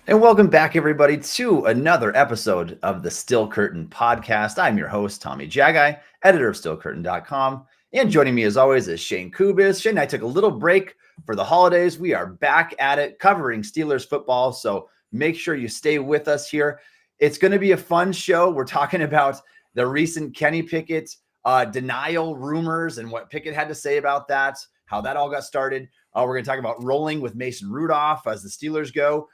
And welcome back, everybody, to another episode of the Still Curtain podcast. I'm your host, Tommy Jaggi, editor of StillCurtain.com. And joining me, as always, is Shayne Kubas. Shayne and I took a little break for the holidays. We are back at it covering Steelers football. So make sure you stay with us here. It's going to be a fun show. We're talking about the recent Kenny Pickett denial rumors and what Pickett had to say about that, how that all got started. We're going to talk about rolling with Mason Rudolph as the Steelers go.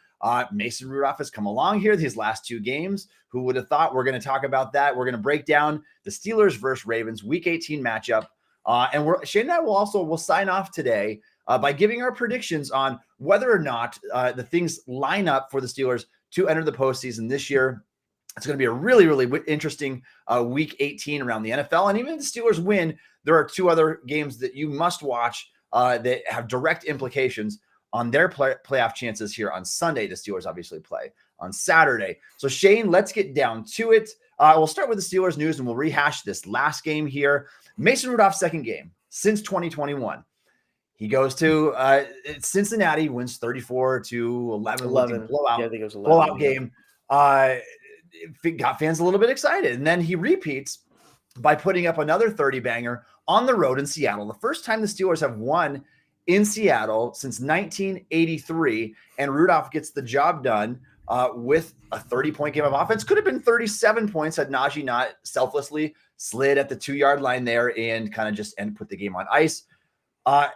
Mason Rudolph has come along here these last two games. Who would have thought? We're going to talk about that. We're going to break down the Steelers versus Ravens Week 18 matchup. And Shayne and I will sign off today by giving our predictions on whether or not the things line up for the Steelers to enter the postseason this year. It's going to be a really, really interesting Week 18 around the NFL. And even if the Steelers win, there are two other games that you must watch that have direct implications on their playoff chances here on Sunday. The Steelers obviously play on Saturday. So Shayne, let's get down to it. We'll start with the Steelers news and we'll rehash this last game here. Mason Rudolph's second game since 2021. He goes to Cincinnati, wins 34-11. Blowout, yeah, I think it was 11, blowout game. Got fans a little bit excited. And then he repeats by putting up another 30-banger on the road in Seattle. The first time the Steelers have won in Seattle since 1983, and Rudolph gets the job done with a 30-point game of offense. Could have been 37 points had Najee not selflessly slid at the 2-yard line there and kind of just put the game on ice. A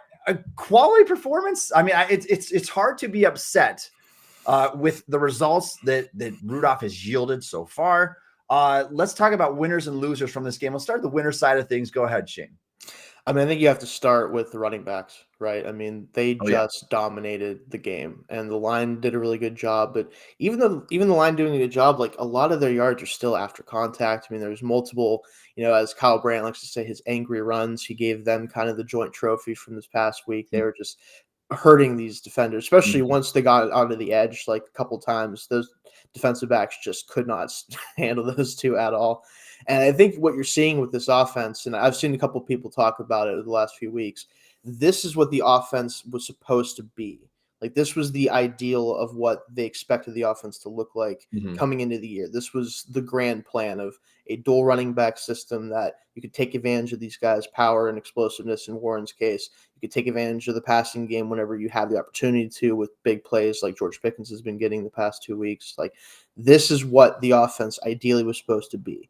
quality performance. I mean, it's hard to be upset with the results that Rudolph has yielded so far. Let's talk about winners and losers from this game. Let's start the winner side of things. Go ahead, Shayne. I mean, I think you have to start with the running backs, right? I mean, they just dominated the game, and the line did a really good job. But even the line doing a good job, like a lot of their yards are still after contact. I mean, there's multiple, as Kyle Brandt likes to say, his angry runs. He gave them kind of the joint trophy from this past week. They were just hurting these defenders, especially once they got onto the edge, like a couple times. Those defensive backs just could not handle those two at all. And I think what you're seeing with this offense, and I've seen a couple people talk about it over the last few weeks, this is what the offense was supposed to be. Like, this was the ideal of what they expected the offense to look like coming into the year. This was the grand plan of a dual running back system that you could take advantage of these guys' power and explosiveness. In Warren's case, you could take advantage of the passing game whenever you have the opportunity to, with big plays like George Pickens has been getting the past 2 weeks. Like, this is what the offense ideally was supposed to be.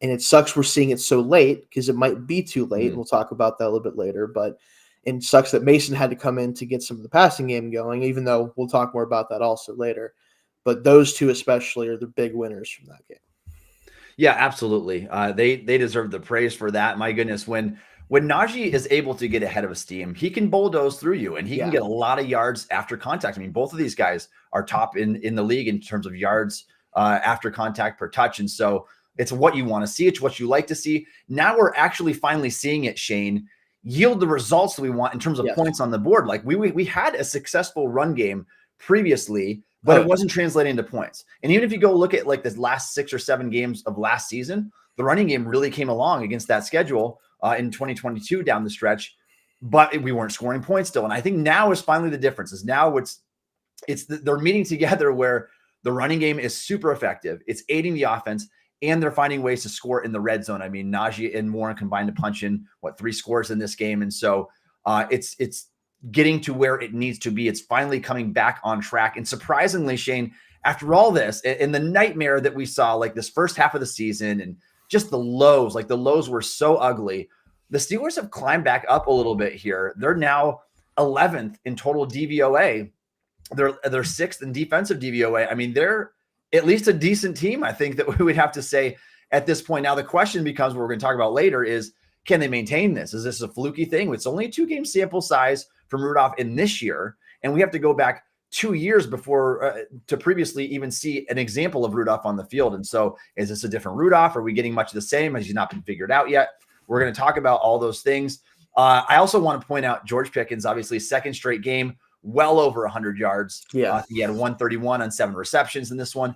And it sucks we're seeing it so late because it might be too late. And we'll talk about that a little bit later. But it sucks that Mason had to come in to get some of the passing game going, even though we'll talk more about that also later. But those two especially are the big winners from that game. Yeah, absolutely. They deserve the praise for that. My goodness, when Najee is able to get ahead of a steam, he can bulldoze through you, and he can get a lot of yards after contact. I mean, both of these guys are top in the league in terms of yards after contact per touch. And so it's what you want to see. It's what you like to see. Now we're actually finally seeing it, Shayne, yield the results that we want in terms of points on the board. Like we had a successful run game previously, but it wasn't translating into points. And even if you go look at like the last 6 or 7 games of last season, the running game really came along against that schedule in 2022 down the stretch, but we weren't scoring points still. And I think now is finally the difference. Is now they're meeting together where the running game is super effective. It's aiding the offense, and they're finding ways to score in the red zone. I mean, Najee and Warren combined to punch in 3 scores in this game. And so it's getting to where it needs to be. It's finally coming back on track. And surprisingly, Shayne, after all this and the nightmare that we saw like this first half of the season and just the lows were so ugly. The Steelers have climbed back up a little bit here. They're now 11th in total DVOA. They're 6th in defensive DVOA. I mean, they're at least a decent team, I think, that we would have to say at this point. Now, the question becomes, what we're going to talk about later, is can they maintain this? Is this a fluky thing? It's only a 2-game sample size from Rudolph in this year, and we have to go back 2 years before to previously even see an example of Rudolph on the field. And so is this a different Rudolph? Are we getting much of the same? Has he not been figured out yet? We're going to talk about all those things. I also want to point out George Pickens, obviously second straight game, well over 100 yards. He had 131 on 7 receptions in this one.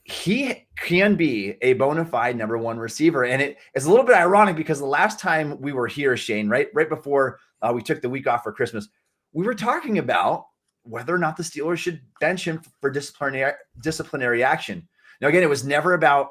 He can be a bona fide number 1 receiver. And it's a little bit ironic because the last time we were here, Shayne, right before we took the week off for Christmas, we were talking about whether or not the Steelers should bench him for disciplinary action. Now, again, it was never about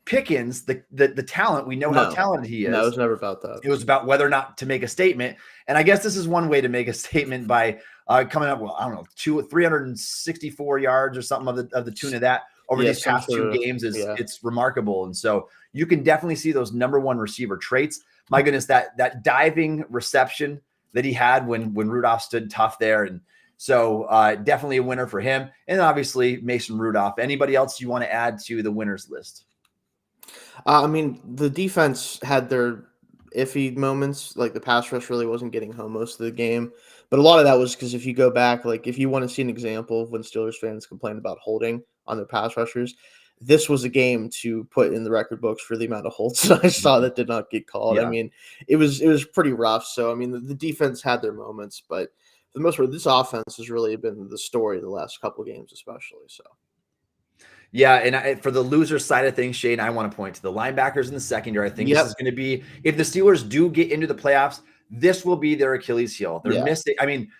Pickens, the talent. We know how talented he is. No, it was never about that. It was about whether or not to make a statement. And I guess this is one way to make a statement by coming up, well, I don't know, 364 yards or something of the tune of that over these past two games it's remarkable. And so you can definitely see those number one receiver traits. My goodness, that diving reception that he had when Rudolph stood tough there. And so definitely a winner for him. And obviously Mason Rudolph. Anybody else you want to add to the winners list? I mean, the defense had their iffy moments. Like the pass rush really wasn't getting home most of the game. But a lot of that was because if you go back, like if you want to see an example of when Steelers fans complained about holding on their pass rushers, this was a game to put in the record books for the amount of holds I saw that did not get called. Yeah. I mean, it was pretty rough. So, I mean, the defense had their moments, but for the most part, this offense has really been the story of the last couple of games, especially. So. Yeah, and for the loser side of things, Shayne, I want to point to the linebackers in the secondary. I think this is going to be, if the Steelers do get into the playoffs, this will be their Achilles heel. They're missing. I mean,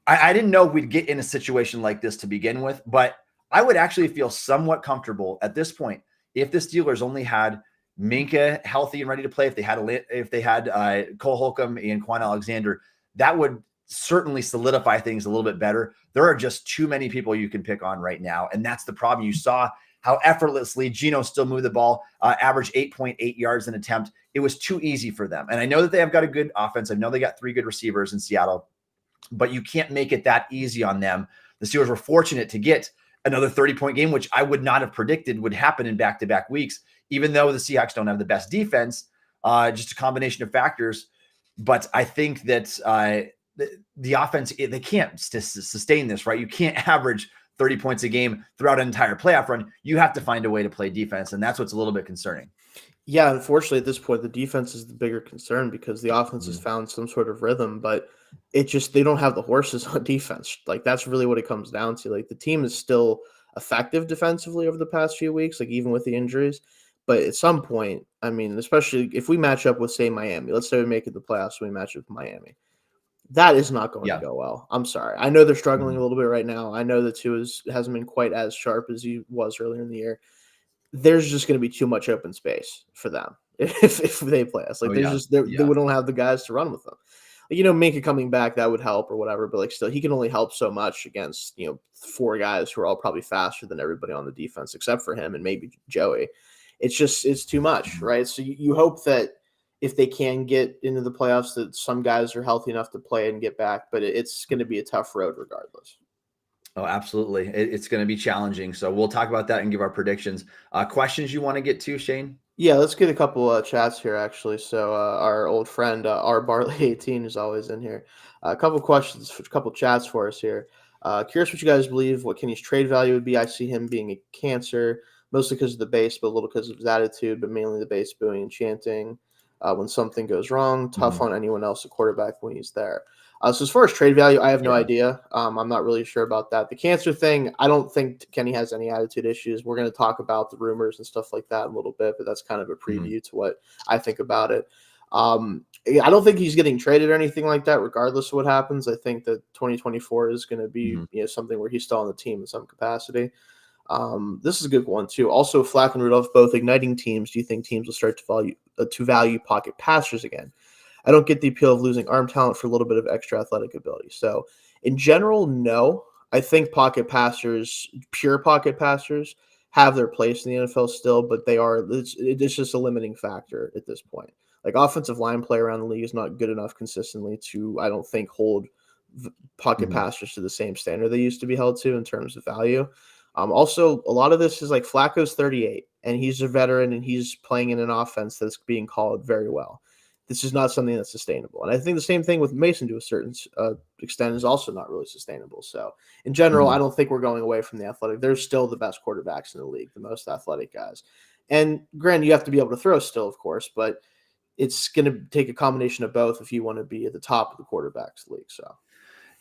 I didn't know we'd get in a situation like this to begin with, but I would actually feel somewhat comfortable at this point if the Steelers only had Minka healthy and ready to play. If they had Cole Holcomb and Quan Alexander, that would certainly solidify things a little bit better. There are just too many people you can pick on right now, and that's the problem. You saw how effortlessly Geno still moved the ball, average 8.8 yards an attempt. It was too easy for them. And I know that they have got a good offense. I know they got 3 good receivers in Seattle, but you can't make it that easy on them. The Steelers were fortunate to get another 30-point game, which I would not have predicted would happen in back-to-back weeks, even though the Seahawks don't have the best defense, just a combination of factors. But I think that the offense, they can't sustain this, right? You can't average 30 points a game throughout an entire playoff run. You have to find a way to play defense, and that's what's a little bit concerning. Yeah, unfortunately, at this point, the defense is the bigger concern because the offense has found some sort of rhythm, but they don't have the horses on defense. Like, that's really what it comes down to. Like, the team is still effective defensively over the past few weeks, like, even with the injuries. But at some point, I mean, especially if we match up with, say, Miami, let's say we make it the playoffs, we match up with Miami. That is not going to go well. I'm sorry. I know they're struggling a little bit right now. I know that Tua hasn't been quite as sharp as he was earlier in the year. There's just going to be too much open space for them if they play us. Like they wouldn't have the guys to run with them. Like, you know, Minka coming back, that would help or whatever, but like still he can only help so much against, 4 guys who are all probably faster than everybody on the defense except for him and maybe Joey. It's too much, right? So you hope that if they can get into the playoffs that some guys are healthy enough to play and get back, but it's going to be a tough road regardless. Oh, absolutely. It's going to be challenging. So we'll talk about that and give our predictions. Questions you want to get to, Shayne? Yeah, let's get a couple chats here, actually. So our old friend, R. Barley 18 is always in here. A couple questions, a couple chats for us here. Curious what you guys believe, what Kenny's trade value would be. I see him being a cancer, mostly because of the bass, but a little because of his attitude, but mainly the bass booing and chanting. When something goes wrong, tough on anyone else, a quarterback when he's there. So as far as trade value, I have no idea. I'm not really sure about that. The cancer thing, I don't think Kenny has any attitude issues. We're going to talk about the rumors and stuff like that in a little bit, but that's kind of a preview to what I think about it. I don't think he's getting traded or anything like that, regardless of what happens. I think that 2024 is going to be something where he's still on the team in some capacity. This is a good one too. Also, Flack and Rudolph both igniting teams. Do you think teams will start to value pocket passers again? I don't get the appeal of losing arm talent for a little bit of extra athletic ability. So, in general, no. I think pocket passers, pure pocket passers, have their place in the NFL still, but it's just a limiting factor at this point. Like, offensive line play around the league is not good enough consistently to, I don't think, hold pocket passers to the same standard they used to be held to in terms of value. Also, a lot of this is like Flacco's 38, and he's a veteran, and he's playing in an offense that's being called very well. This is not something that's sustainable. And I think the same thing with Mason to a certain extent is also not really sustainable. So, in general, I don't think we're going away from the athletic. They're still the best quarterbacks in the league, the most athletic guys. And granted, you have to be able to throw still, of course, but it's going to take a combination of both if you want to be at the top of the quarterbacks league. So.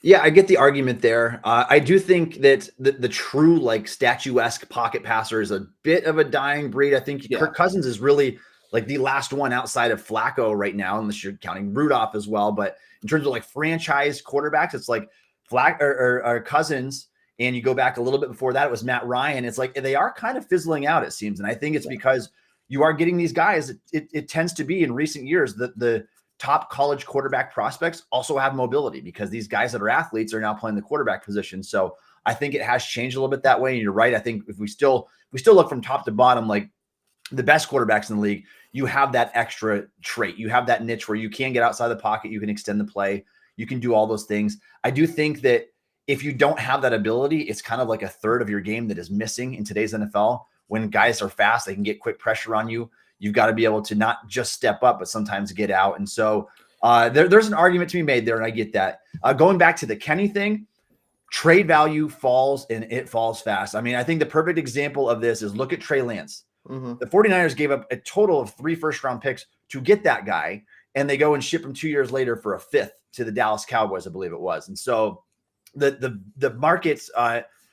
Yeah, I get the argument there. I do think that the true, like, statuesque pocket passer is a bit of a dying breed. I think Kirk Cousins is really like the last one outside of Flacco right now, unless you're counting Rudolph as well. But in terms of like franchise quarterbacks, it's like or Cousins, and you go back a little bit before that, it was Matt Ryan. It's like they are kind of fizzling out, it seems. And I think it's because you are getting these guys. It tends to be in recent years that the top college quarterback prospects also have mobility, because these guys that are athletes are now playing the quarterback position. So I think it has changed a little bit that way. And you're right. I think if we still look from top to bottom, like the best quarterbacks in the league, you have that extra trait. You have that niche where you can get outside the pocket. You can extend the play. You can do all those things. I do think that if you don't have that ability, it's kind of like a third of your game that is missing in today's NFL. When guys are fast, they can get quick pressure on you. You've got to be able to not just step up, but sometimes get out. And so there's an argument to be made there, and I get that. Going back to the Kenny thing, trade value falls, and it falls fast. I mean, I think the perfect example of this is look at Trey Lance. Mm-hmm. The 49ers gave up a total of 3 first-round picks to get that guy, and they go and ship him 2 years later for a 5th to the Dallas Cowboys, I believe it was. And so the markets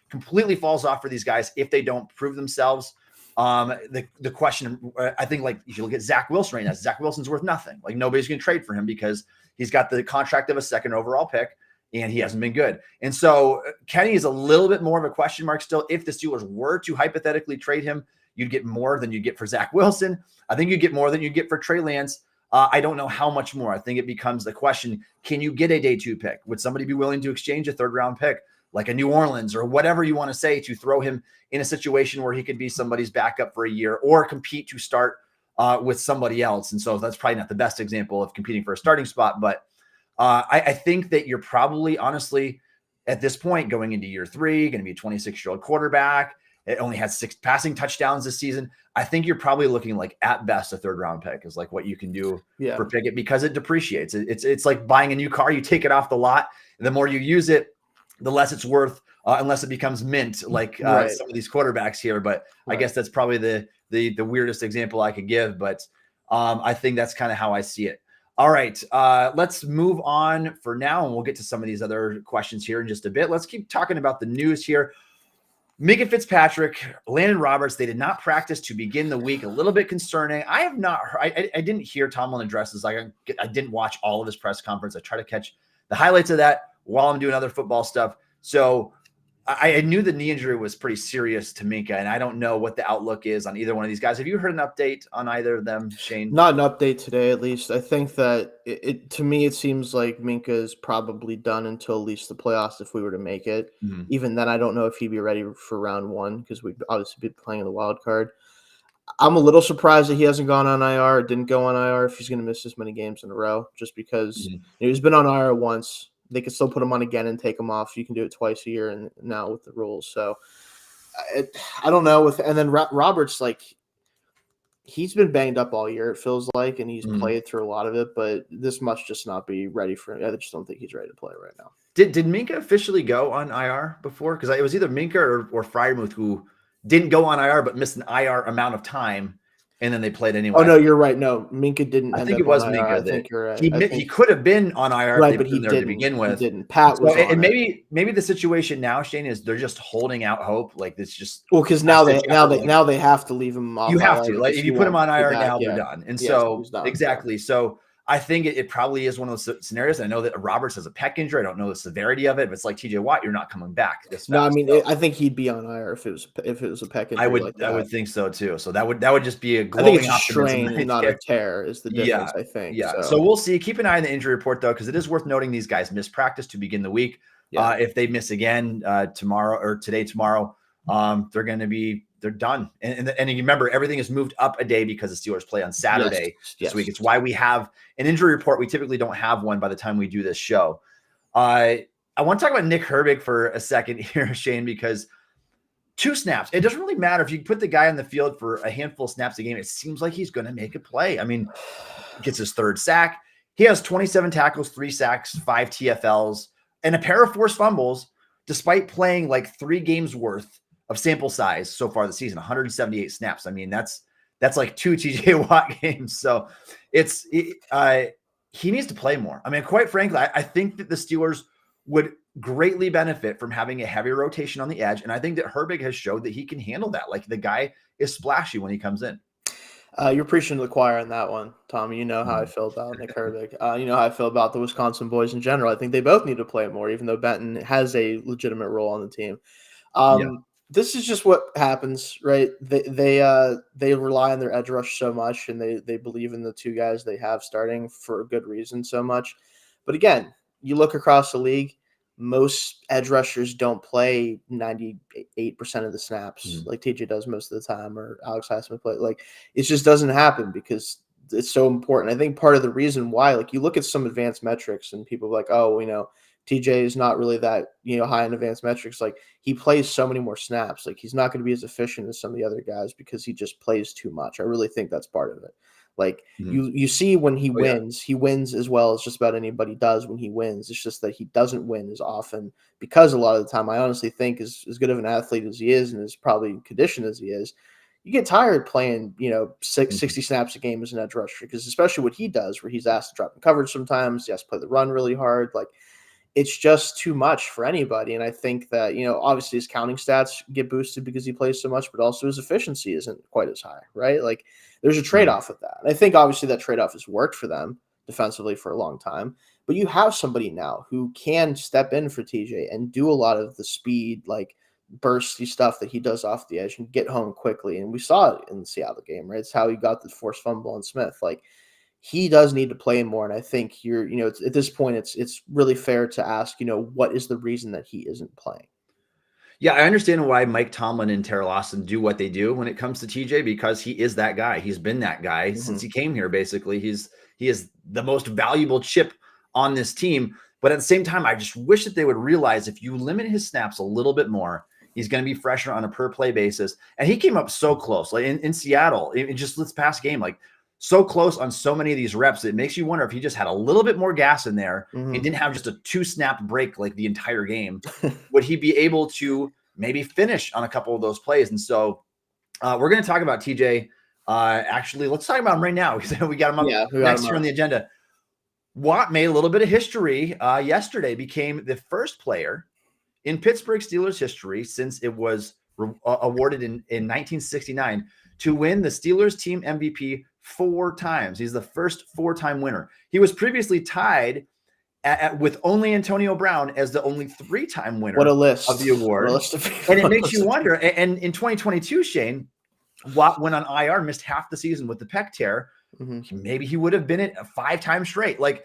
completely falls off for these guys if they don't prove themselves. The question, I think, like, if you look at Zach Wilson right now, Zach Wilson's worth nothing. Like, nobody's going to trade for him because he's got the contract of a 2nd overall pick, and he hasn't been good. And so Kenny is a little bit more of a question mark still. If the Steelers were to hypothetically trade him, you'd get more than you get for Zach Wilson. I think you get more than you get for Trey Lance. I don't know how much more. I think it becomes the question, can you get a day 2 pick? Would somebody be willing to exchange a 3rd-round pick, like a New Orleans or whatever you want to say, to throw him in a situation where he could be somebody's backup for a year or compete to start with somebody else? And so that's probably not the best example of competing for a starting spot. But I think that you're probably, honestly, at this point, going into year 3, going to be a 26-year-old quarterback. It only had 6 passing touchdowns this season. I think you're probably looking like, at best, a 3rd-round pick is like what you can do for Pickett, because it depreciates. It's like buying a new car. You take it off the lot, and the more you use it, the less it's worth, unless it becomes mint, like some of these quarterbacks here. But I guess that's probably the weirdest example I could give. But I think that's kind of how I see it. All right, let's move on for now, and we'll get to some of these other questions here in just a bit. Let's keep talking about the news here. Mika Fitzpatrick, Landon Roberts, they did not practice to begin the week. A little bit concerning. I have not heard, I didn't hear Tomlin address this. I didn't watch all of his press conference. I try to catch the highlights of that while I'm doing other football stuff. So I knew the knee injury was pretty serious to Minka, and I don't know what the outlook is on either one of these guys. Have you heard an update on either of them, Shayne? Not an update today, at least. I think that to me, it seems like Minka is probably done until at least the playoffs if we were to make it. Mm-hmm. Even then, I don't know if he'd be ready for round 1, because we'd obviously be playing in the wild card. I'm a little surprised that he hasn't gone on IR, didn't go on IR if he's going to miss this many games in a row, just because he's been on IR once. They could still put him on again and take him off. You can do it twice a year, and now with the rules. So I don't know. And then Roberts, like, he's been banged up all year, it feels like, and he's played through a lot of it. But this must just not be ready for him. I just don't think he's ready to play right now. Did Minka officially go on IR before? Because it was either Minka or Freiermuth who didn't go on IR but missed an IR amount of time, and then they played anyway. Oh, no, you're right. No, Minka didn't. I think it was Minka. I think you're right. He could have been on IR, right, but he didn't. To begin with. He didn't. Pat was on and maybe the situation now, Shayne, is they're just holding out hope. Like, it's just because now they have to leave him off. You have to, like, if you put him on IR now, they're done. And so exactly. So I think it probably is one of those scenarios. I know that Roberts has a pec injury. I don't know the severity of it. But it's like TJ Watt, you're not coming back. No, I mean, I think he'd be on IR if it was a pec injury. I would think so too. So that would just be a glowing, I think it's a strain, not a tear, is the difference. I think. Yeah. So we'll see. Keep an eye on the injury report though, because it is worth noting these guys missed practice to begin the week. Yeah. If they miss again tomorrow, they're done. And you remember, everything is moved up a day because the Steelers play on Saturday this week. It's why we have an injury report. We typically don't have one by the time we do this show. I want to talk about Nick Herbig for a second here, Shayne, because 2 snaps. It doesn't really matter if you put the guy on the field for a handful of snaps a game. It seems like he's going to make a play. I mean, gets his 3rd sack. He has 27 tackles, 3 sacks, 5 TFLs, and a pair of forced fumbles, despite playing like 3 games worth of sample size so far this season, 178 snaps. I mean, that's like 2 TJ Watt games. So he needs to play more. I mean, quite frankly, I think that the Steelers would greatly benefit from having a heavier rotation on the edge. And I think that Herbig has showed that he can handle that. Like, the guy is splashy when he comes in. You're preaching to the choir on that one, Tommy. You know how I Mhm. feel about Nick Herbig. You know how I feel about the Wisconsin boys in general. I think they both need to play more, even though Benton has a legitimate role on the team. Yeah. This is just what happens, right? They rely on their edge rush so much, and they believe in the two guys they have starting for a good reason so much. But again, you look across the league, most edge rushers don't play 98% of the snaps Mhm. like TJ does most of the time, or Alex Highsmith play. Like it just doesn't happen because it's so important. I think part of the reason why, like you look at some advanced metrics and people are like, oh, TJ is not really that, high in advanced metrics. Like he plays so many more snaps. Like he's not going to be as efficient as some of the other guys because he just plays too much. I really think that's part of it. Like Mhm. you see when Oh, yeah. he wins as well as just about anybody does when he wins. It's just that he doesn't win as often because a lot of the time I honestly think as good of an athlete as he is and as probably conditioned as he is, you get tired playing, Mhm. 60 snaps a game as an edge rusher because especially what he does where he's asked to drop in coverage sometimes, he has to play the run really hard. Like it's just too much for anybody. And I think that, obviously his counting stats get boosted because he plays so much, but also his efficiency isn't quite as high, right? Like there's a trade Mhm. off with that. And I think obviously that trade off has worked for them defensively for a long time. But you have somebody now who can step in for TJ and do a lot of the speed, like bursty stuff that he does off the edge and get home quickly. And we saw it in the Seattle game, right? It's how he got the forced fumble on Smith. Like he does need to play more. And I think it's, at this point, it's really fair to ask, what is the reason that he isn't playing? Yeah, I understand why Mike Tomlin and Terrell Austin do what they do when it comes to TJ because he is that guy. He's been that guy since Hmm. he came here. Basically, he is the most valuable chip on this team. But at the same time, I just wish that they would realize if you limit his snaps a little bit more, he's going to be fresher on a per play basis. And he came up so close, like in Seattle, in just this past game, like so close on so many of these reps. It makes you wonder if he just had a little bit more gas in there and Hmm. didn't have just a 2 snap break like the entire game. Would he be able to maybe finish on a couple of those plays? And so we're going to talk about TJ. Actually, let's talk about him right now because we got him up Yeah, we got next him here on up. the agenda. Watt made a little bit of history yesterday, became the first player in Pittsburgh Steelers history since it was awarded in 1969 to win the Steelers team MVP 4 times. He's the first 4-time winner. He was previously tied with only Antonio Brown as the only 3-time What a winner of list! the What a award. list of And it what a makes list you of wonder. people. And in 2022, Shayne, Watt went on IR, missed half the season with the pec tear. Hmm. Maybe he would have been it 5 times straight. Like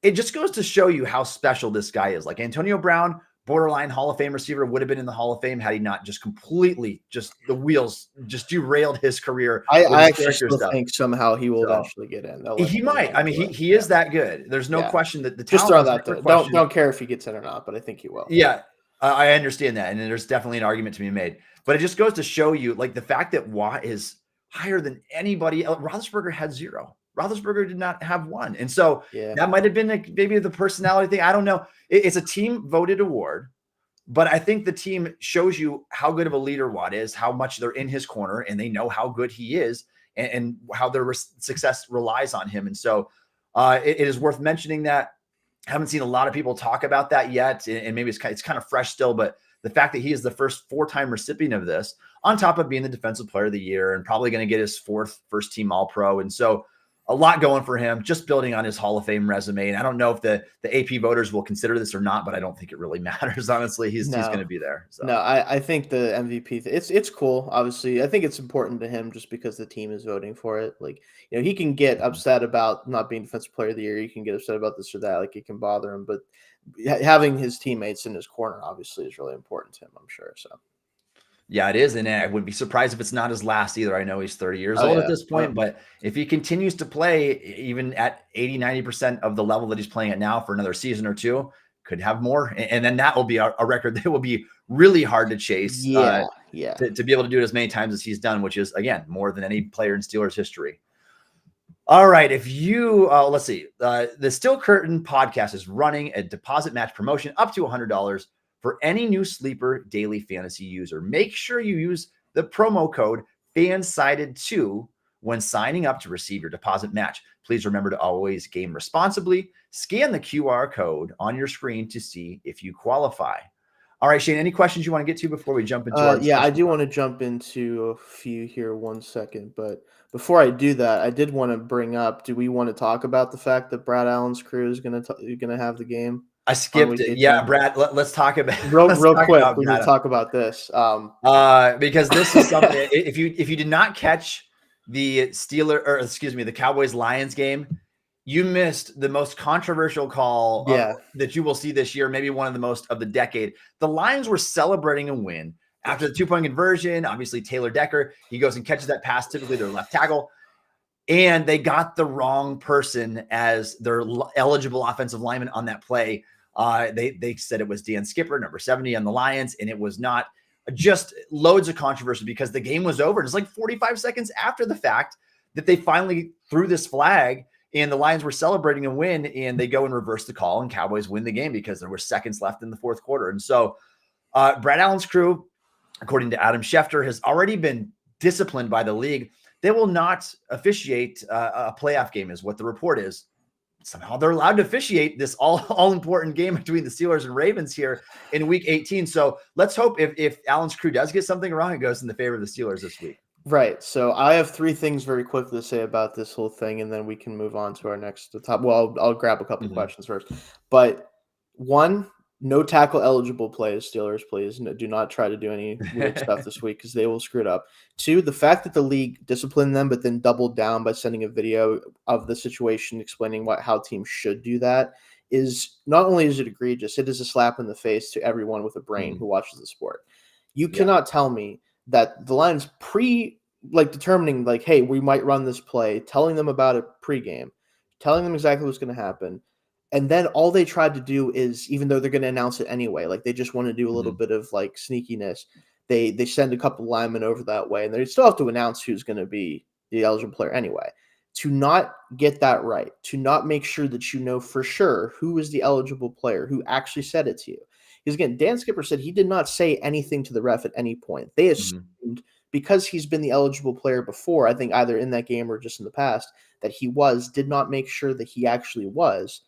it just goes to show you how special this guy is. Like Antonio Brown, borderline Hall of Fame receiver, would have been in the Hall of Fame had he not just completely just the wheels just derailed his career with I his actually character still stuff. think somehow he will So eventually get in. They'll let he him in might. I mean, eventually. he Yeah, is that good. There's no yeah. question that the Just talent throw is that never there. Don't questioned. care if he gets in or not, but I think he will. Yeah, I understand that, and there's definitely an argument to be made. But it just goes to show you, like the fact that Watt is higher than anybody else. Roethlisberger had 0. Roethlisberger did not have 1, and so Yeah. that might have been like maybe the personality thing. I don't know. It's a team voted award, but I think the team shows you how good of a leader Watt is, how much they're in his corner, and they know how good he is, and how their success relies on him. And so it is worth mentioning that. Haven't seen a lot of people talk about that yet, and maybe it's kind of fresh still. But the fact that he is the first 4-time recipient of this, on top of being the Defensive Player of the Year, and probably going to get his 4th first-team All-Pro, and so a lot going for him, just building on his Hall of Fame resume. And I don't know if the AP voters will consider this or not, but I don't think it really matters. Honestly, he's going No. to be there. So No, I think the MVP it's cool. Obviously, I think it's important to him just because the team is voting for it. Like, he can get upset about not being defensive player of the year. He can get upset about this or that. Like, it can bother him. But having his teammates in his corner obviously is really important to him. I'm sure. So. yeah, it is. And I wouldn't be surprised if it's not his last either. I know he's 30 years Oh old at yeah. this point, but if he continues to play even at 80, 90% of the level that he's playing at now for another season or two, could have more. And then that will be a record that will be really hard to chase Yeah. Yeah. to be able to do it as many times as he's done, which is, again, more than any player in Steelers history. All right. If you, let's see, the Still Curtain podcast is running a deposit match promotion up to $100 for any new Sleeper Daily Fantasy user. Make sure you use the promo code FANSIDED2 when signing up to receive your deposit match. Please remember to always game responsibly. Scan the QR code on your screen to see if you qualify. All right, Shayne, any questions you want to get to before we jump into our Yeah, I discussion? do want to jump into a few here 1 second, but before I do that, I did want to bring up, do we want to talk about the fact that Brad Allen's crew is gonna have the game I on skipped week it. 18? Yeah, Brad, let's talk about let's Real talk quick, about we need to Brad. talk about this. Because this is something, if you did not catch the the Cowboys Lions game, you missed the most controversial call Yeah. that you will see this year, maybe one of the most of the decade. The Lions were celebrating a win after the 2-point conversion. Obviously, Taylor Decker, he goes and catches that pass, typically their left tackle, and they got the wrong person as their eligible offensive lineman on that play. They said it was Dan Skipper, number 70 on the Lions, and it was not. Just loads of controversy because the game was over. It's like 45 seconds after the fact that they finally threw this flag, and the Lions were celebrating a win, and they go and reverse the call, and Cowboys win the game because there were seconds left in the fourth quarter. And so Brad Allen's crew, according to Adam Schefter, has already been disciplined by the league. They will not officiate a playoff game, is what the report is. Somehow they're allowed to officiate this all important game between the Steelers and Ravens here in week 18. So let's hope if Allen's crew does get something wrong, it goes in the favor of the Steelers this week. Right. So I have 3 things very quickly to say about this whole thing, and then we can move on to our next top. Well, I'll grab a couple of questions first. But 1, no tackle eligible plays, Steelers, please. No, do not try to do any weird stuff this week because they will screw it up. 2, the fact that the league disciplined them, but then doubled down by sending a video of the situation explaining how teams should do that is not only is it egregious, it is a slap in the face to everyone with a brain who watches the sport. You cannot tell me that the Lions determining hey, we might run this play, telling them about it pregame, telling them exactly what's going to happen. And then all they tried to do is, even though they're going to announce it anyway, they just want to do a little bit of sneakiness. They send a couple linemen over that way, and they still have to announce who's going to be the eligible player anyway. To not get that right, to not make sure that you know for sure who is the eligible player, who actually said it to you. Because again, Dan Skipper said he did not say anything to the ref at any point. They assumed because he's been the eligible player before, I think either in that game or just in the past, that he did not make sure that he actually was.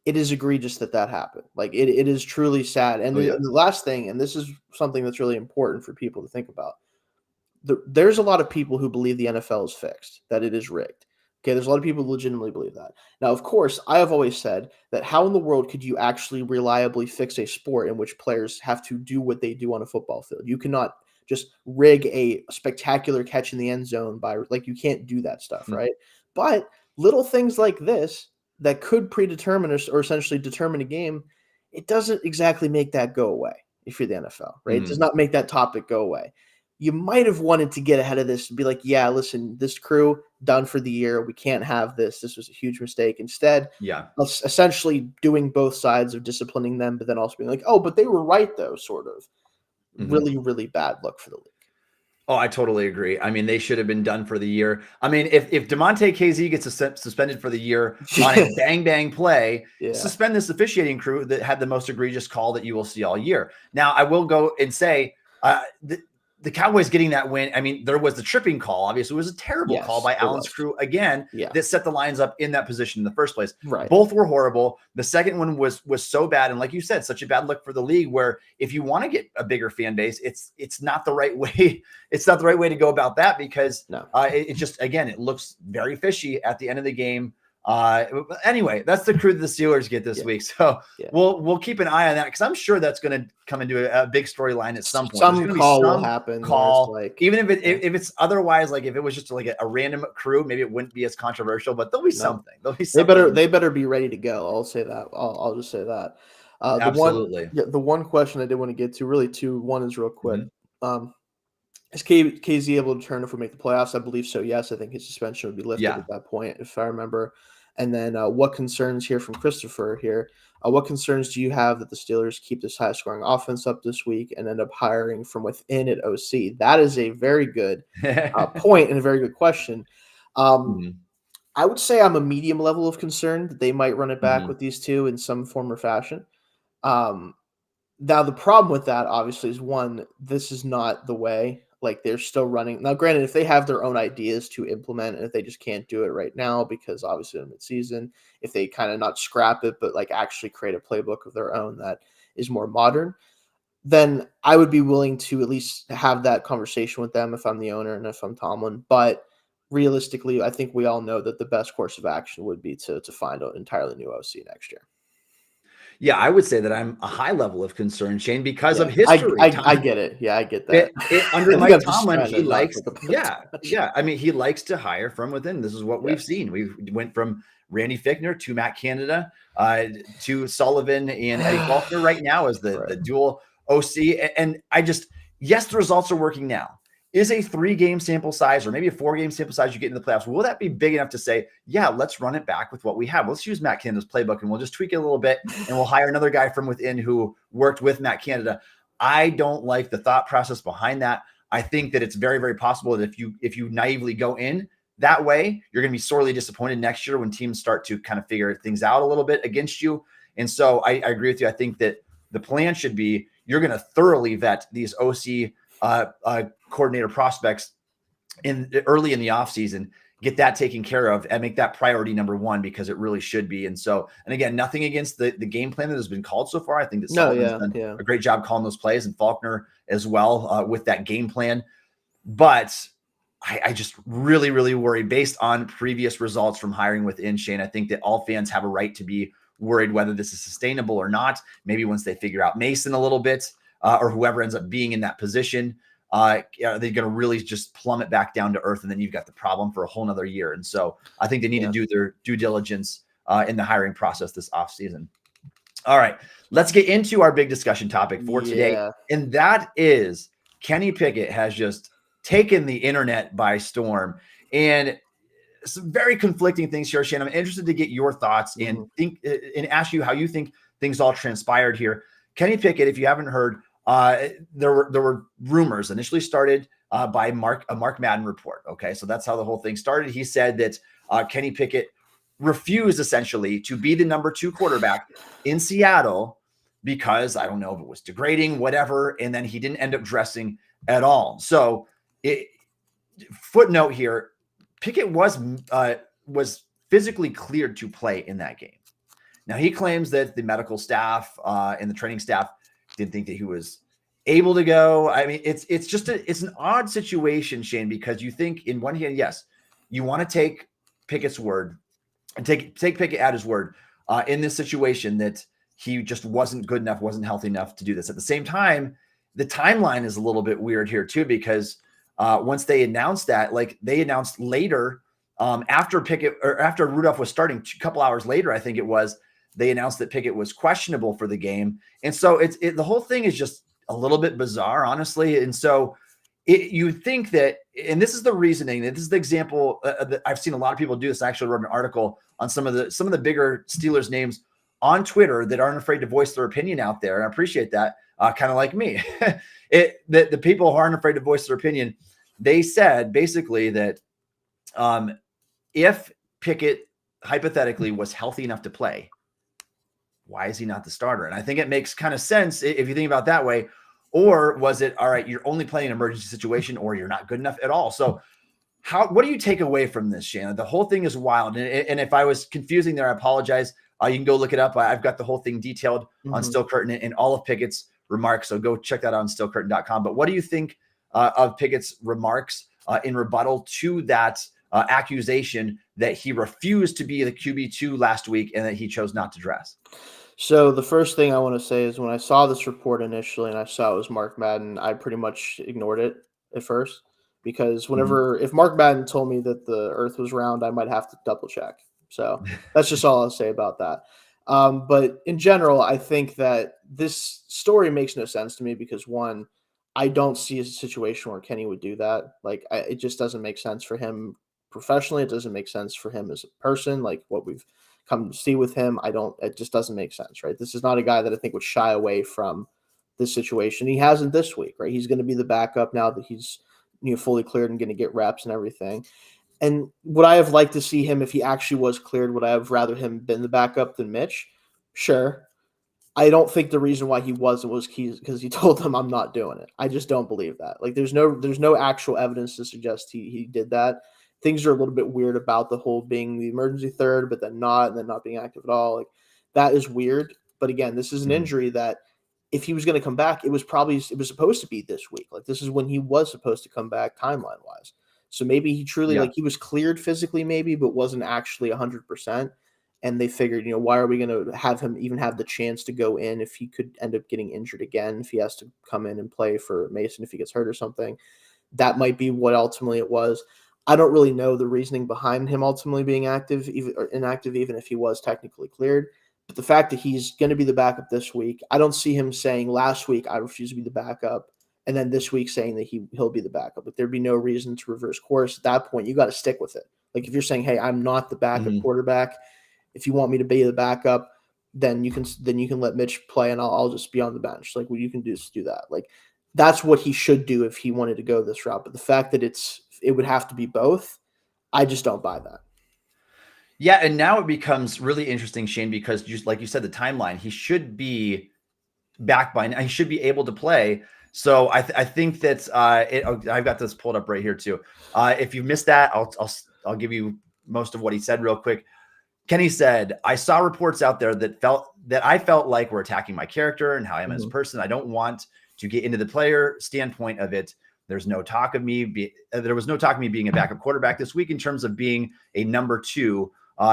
It is egregious that happened. It is truly sad. And the last thing, and this is something that's really important for people to think about. There's a lot of people who believe the NFL is fixed, that it is rigged. Okay, there's a lot of people who legitimately believe that. Now, of course, I have always said that how in the world could you actually reliably fix a sport in which players have to do what they do on a football field? You cannot just rig a spectacular catch in the end zone you can't do that stuff, right? But little things like this that could predetermine or essentially determine a game, it doesn't exactly make that go away if you're the NFL, right? It does not make that topic go away. You might have wanted to get ahead of this and be like, yeah, listen, this crew done for the year. We can't have this. This was a huge mistake. Instead, essentially doing both sides of disciplining them, but then also being like, oh, but they were right though, sort of. Really, really bad look for the league. Oh, I totally agree. I mean, they should have been done for the year. I mean, if DeMonte KZ gets suspended for the year on a bang play, suspend this officiating crew that had the most egregious call that you will see all year. Now, I will go and say the Cowboys getting that win. I mean, there was the tripping call. Obviously, it was a terrible call by Allen's crew again that set the Lions up in that position in the first place. Right. Both were horrible. The second one was so bad, and like you said, such a bad look for the league. Where if you want to get a bigger fan base, it's not the right way. It's not the right way to go about that because it just it looks very fishy at the end of the game. Anyway, that's the crew that the Steelers get this week. So we'll keep an eye on that because I'm sure that's going to come into a big storyline at some point. Some call will happen. Even if it's otherwise, if it was just a random crew, maybe it wouldn't be as controversial. But there'll be something. There'll be something. They better be ready to go. I'll say that. I'll just say that. Absolutely. The one question I did want to get to, really two. One is real quick. Is KZ able to turn if we make the playoffs? I believe so. Yes, I think his suspension would be lifted at that point, if I remember. And then what concerns here from Christopher here? What concerns do you have that the Steelers keep this high scoring offense up this week and end up hiring from within at OC? That is a very good point and a very good question. I would say I'm a medium level of concern that they might run it back with these two in some form or fashion. Now, the problem with that, obviously, is one, this is not the way. They're still running. Now, granted, if they have their own ideas to implement, and if they just can't do it right now because obviously in mid-season, if they kind of not scrap it, but actually create a playbook of their own that is more modern, then I would be willing to at least have that conversation with them if I'm the owner and if I'm Tomlin. But realistically, I think we all know that the best course of action would be to find an entirely new OC next year. Yeah, I would say that I'm a high level of concern, Shane, because Yeah, of history. I get it. Yeah, I get that. Under I think Mike I'm just Tomlin, trying he to not likes, think about it yeah, too much. yeah. I mean, he likes to hire from within. This is what we've Yes. seen. We went from Randy Fichtner to Matt Canada to Sullivan and Eddie Faulkner right now as the Right. dual OC. And I just, yes, the results are working now. Is a 3-game sample size or maybe a 4-game sample size you get in the playoffs, will that be big enough to say, yeah, let's run it back with what we have? Let's use Matt Canada's playbook and we'll just tweak it a little bit and we'll hire another guy from within who worked with Matt Canada. I don't like the thought process behind that. I think that it's very, very possible that if you naively go in that way, you're going to be sorely disappointed next year when teams start to kind of figure things out a little bit against you. And so I agree with you. I think that the plan should be you're going to thoroughly vet these OC coordinator prospects early in the offseason, get that taken care of and make that priority number one, because it really should be. And so, and again, nothing against the game plan that has been called so far. I think that Sullivan's done a great job calling those plays, and Faulkner as well with that game plan. But I just really, really worry based on previous results from hiring within, Shane. I think that all fans have a right to be worried whether this is sustainable or not. Maybe once they figure out Mason a little bit or whoever ends up being in that position, are they going to really just plummet back down to earth? And then you've got the problem for a whole nother year. And so I think they need to do their due diligence in the hiring process this offseason. All right, let's get into our big discussion topic for today. And that is Kenny Pickett has just taken the internet by storm. And some very conflicting things here, Shane. I'm interested to get your thoughts and ask you how you think things all transpired here. Kenny Pickett, if you haven't heard, there were rumors initially started by a Mark Madden report. Okay, so that's how the whole thing started. He said that Kenny Pickett refused essentially to be the number 2 quarterback in Seattle because I don't know if it was degrading, whatever, and then he didn't end up dressing at all. So, footnote here: Pickett was physically cleared to play in that game. Now he claims that the medical staff and the training staff didn't think that he was able to go. I mean, it's an odd situation, Shane, because you think in one hand, yes, you want to take Pickett's word and take Pickett at his word in this situation that he just wasn't good enough, wasn't healthy enough to do this. At the same time, the timeline is a little bit weird here too, because once they announced that, like they announced later after Pickett or after Rudolph was starting, a couple hours later, I think it was, they announced that Pickett was questionable for the game. And so the whole thing is just a little bit bizarre, honestly. And so you think that, and this is the reasoning, this is the example that I've seen a lot of people do this. I actually wrote an article on some of the bigger Steelers names on Twitter that aren't afraid to voice their opinion out there. And I appreciate that, kind of like me. The people who aren't afraid to voice their opinion, they said basically that if Pickett hypothetically was healthy enough to play, why is he not the starter? And I think it makes kind of sense if you think about it that way. Or was it, all right, you're only playing an emergency situation, or you're not good enough at all? So what do you take away from this, Shannon? The whole thing is wild. And if I was confusing there, I apologize. You can go look it up. I've got the whole thing detailed on Steel Curtain and all of Pickett's remarks. So go check that out on steelcurtain.com. But what do you think of Pickett's remarks in rebuttal to that accusation that he refused to be the QB2 last week and that he chose not to dress? So the first thing I want to say is when I saw this report initially and I saw it was Mark Madden, I pretty much ignored it at first, because if Mark Madden told me that the earth was round, I might have to double check. So that's just all I'll say about that. But in general, I think that this story makes no sense to me because, one, I don't see a situation where Kenny would do that. Like, it just doesn't make sense for him professionally. It doesn't make sense for him as a person, like what we've come to see with him. It just doesn't make sense, right? This is not a guy that I think would shy away from this situation. He hasn't this week, right? He's going to be the backup now that he's fully cleared and going to get reps and everything. And would I have liked to see him if he actually was cleared? Would I have rather him been the backup than Mitch? Sure. I don't think the reason why he wasn't was because he told them I'm not doing it. I just don't believe that. Like there's no actual evidence to suggest he did that. Things are a little bit weird about the whole being the emergency third, but then not, and then not being active at all. Like that is weird. But again, this is an injury that if he was going to come back, it was supposed to be this week. Like this is when he was supposed to come back timeline wise. So maybe he truly like he was cleared physically maybe, but wasn't actually 100%. And they figured, why are we going to have him even have the chance to go in if he could end up getting injured again, if he has to come in and play for Mason, if he gets hurt or something. That might be what ultimately it was. I don't really know the reasoning behind him ultimately being active or inactive, even if he was technically cleared. But the fact that he's going to be the backup this week, I don't see him saying last week, I refuse to be the backup, and then this week saying that he'll be the backup. But there'd be no reason to reverse course. At that point, you got to stick with it. Like if you're saying, hey, I'm not the backup quarterback, if you want me to be the backup, then you can let Mitch play and I'll just be on the bench. Like what you can do is do that. Like that's what he should do if he wanted to go this route. But the fact that it would have to be both, I just don't buy that. Yeah, and now it becomes really interesting, Shayne, because just like you said, the timeline, he should be back by now. He should be able to play. So I think that I've got this pulled up right here too. If you missed that, I'll give you most of what he said real quick. Kenny said, I saw reports out there that I felt like were attacking my character and how I am as a person. I don't want to get into the player standpoint of it. There was no talk of me being a backup quarterback this week in terms of being a number 2.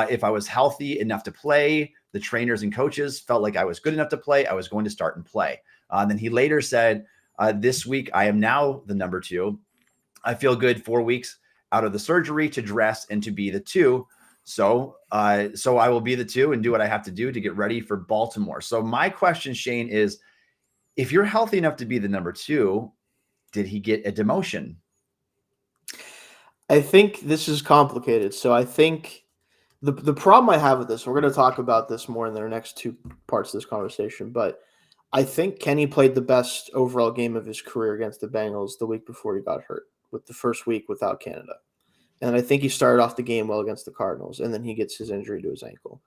If I was healthy enough to play, the trainers and coaches felt like I was good enough to play, I was going to start and play. Then he later said, this week, I am now the number 2. I feel good 4 weeks out of the surgery to dress and to be the 2. So I will be the 2 and do what I have to do to get ready for Baltimore. So my question, Shayne, is if you're healthy enough to be the number 2, did he get a demotion? I think this is complicated. So I think the problem I have with this, we're going to talk about this more in the next 2 parts of this conversation, but I think Kenny played the best overall game of his career against the Bengals the week before he got hurt, with the first week without Canada. And I think he started off the game well against the Cardinals, and then he gets his injury to his ankle.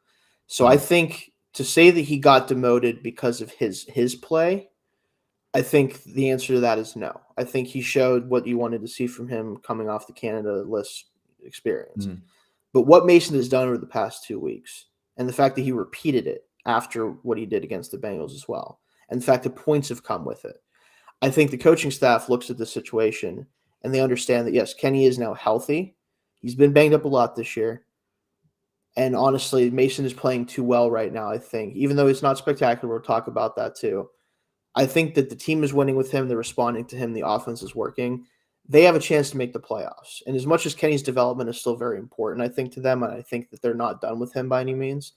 So I think to say that he got demoted because of his play, I think the answer to that is no. I think he showed what you wanted to see from him coming off the Canada list experience. But what Mason has done over the past 2 weeks, and the fact that he repeated it after what he did against the Bengals as well, and the fact that points have come with it, I think the coaching staff looks at the situation and they understand that, yes, Kenny is now healthy. He's been banged up a lot this year. And honestly, Mason is playing too well right now, I think. Even though it's not spectacular, we'll talk about that too. I think that the team is winning with him. They're responding to him. The offense is working. They have a chance to make the playoffs. And as much as Kenny's development is still very important, I think, to them, and I think that they're not done with him by any means,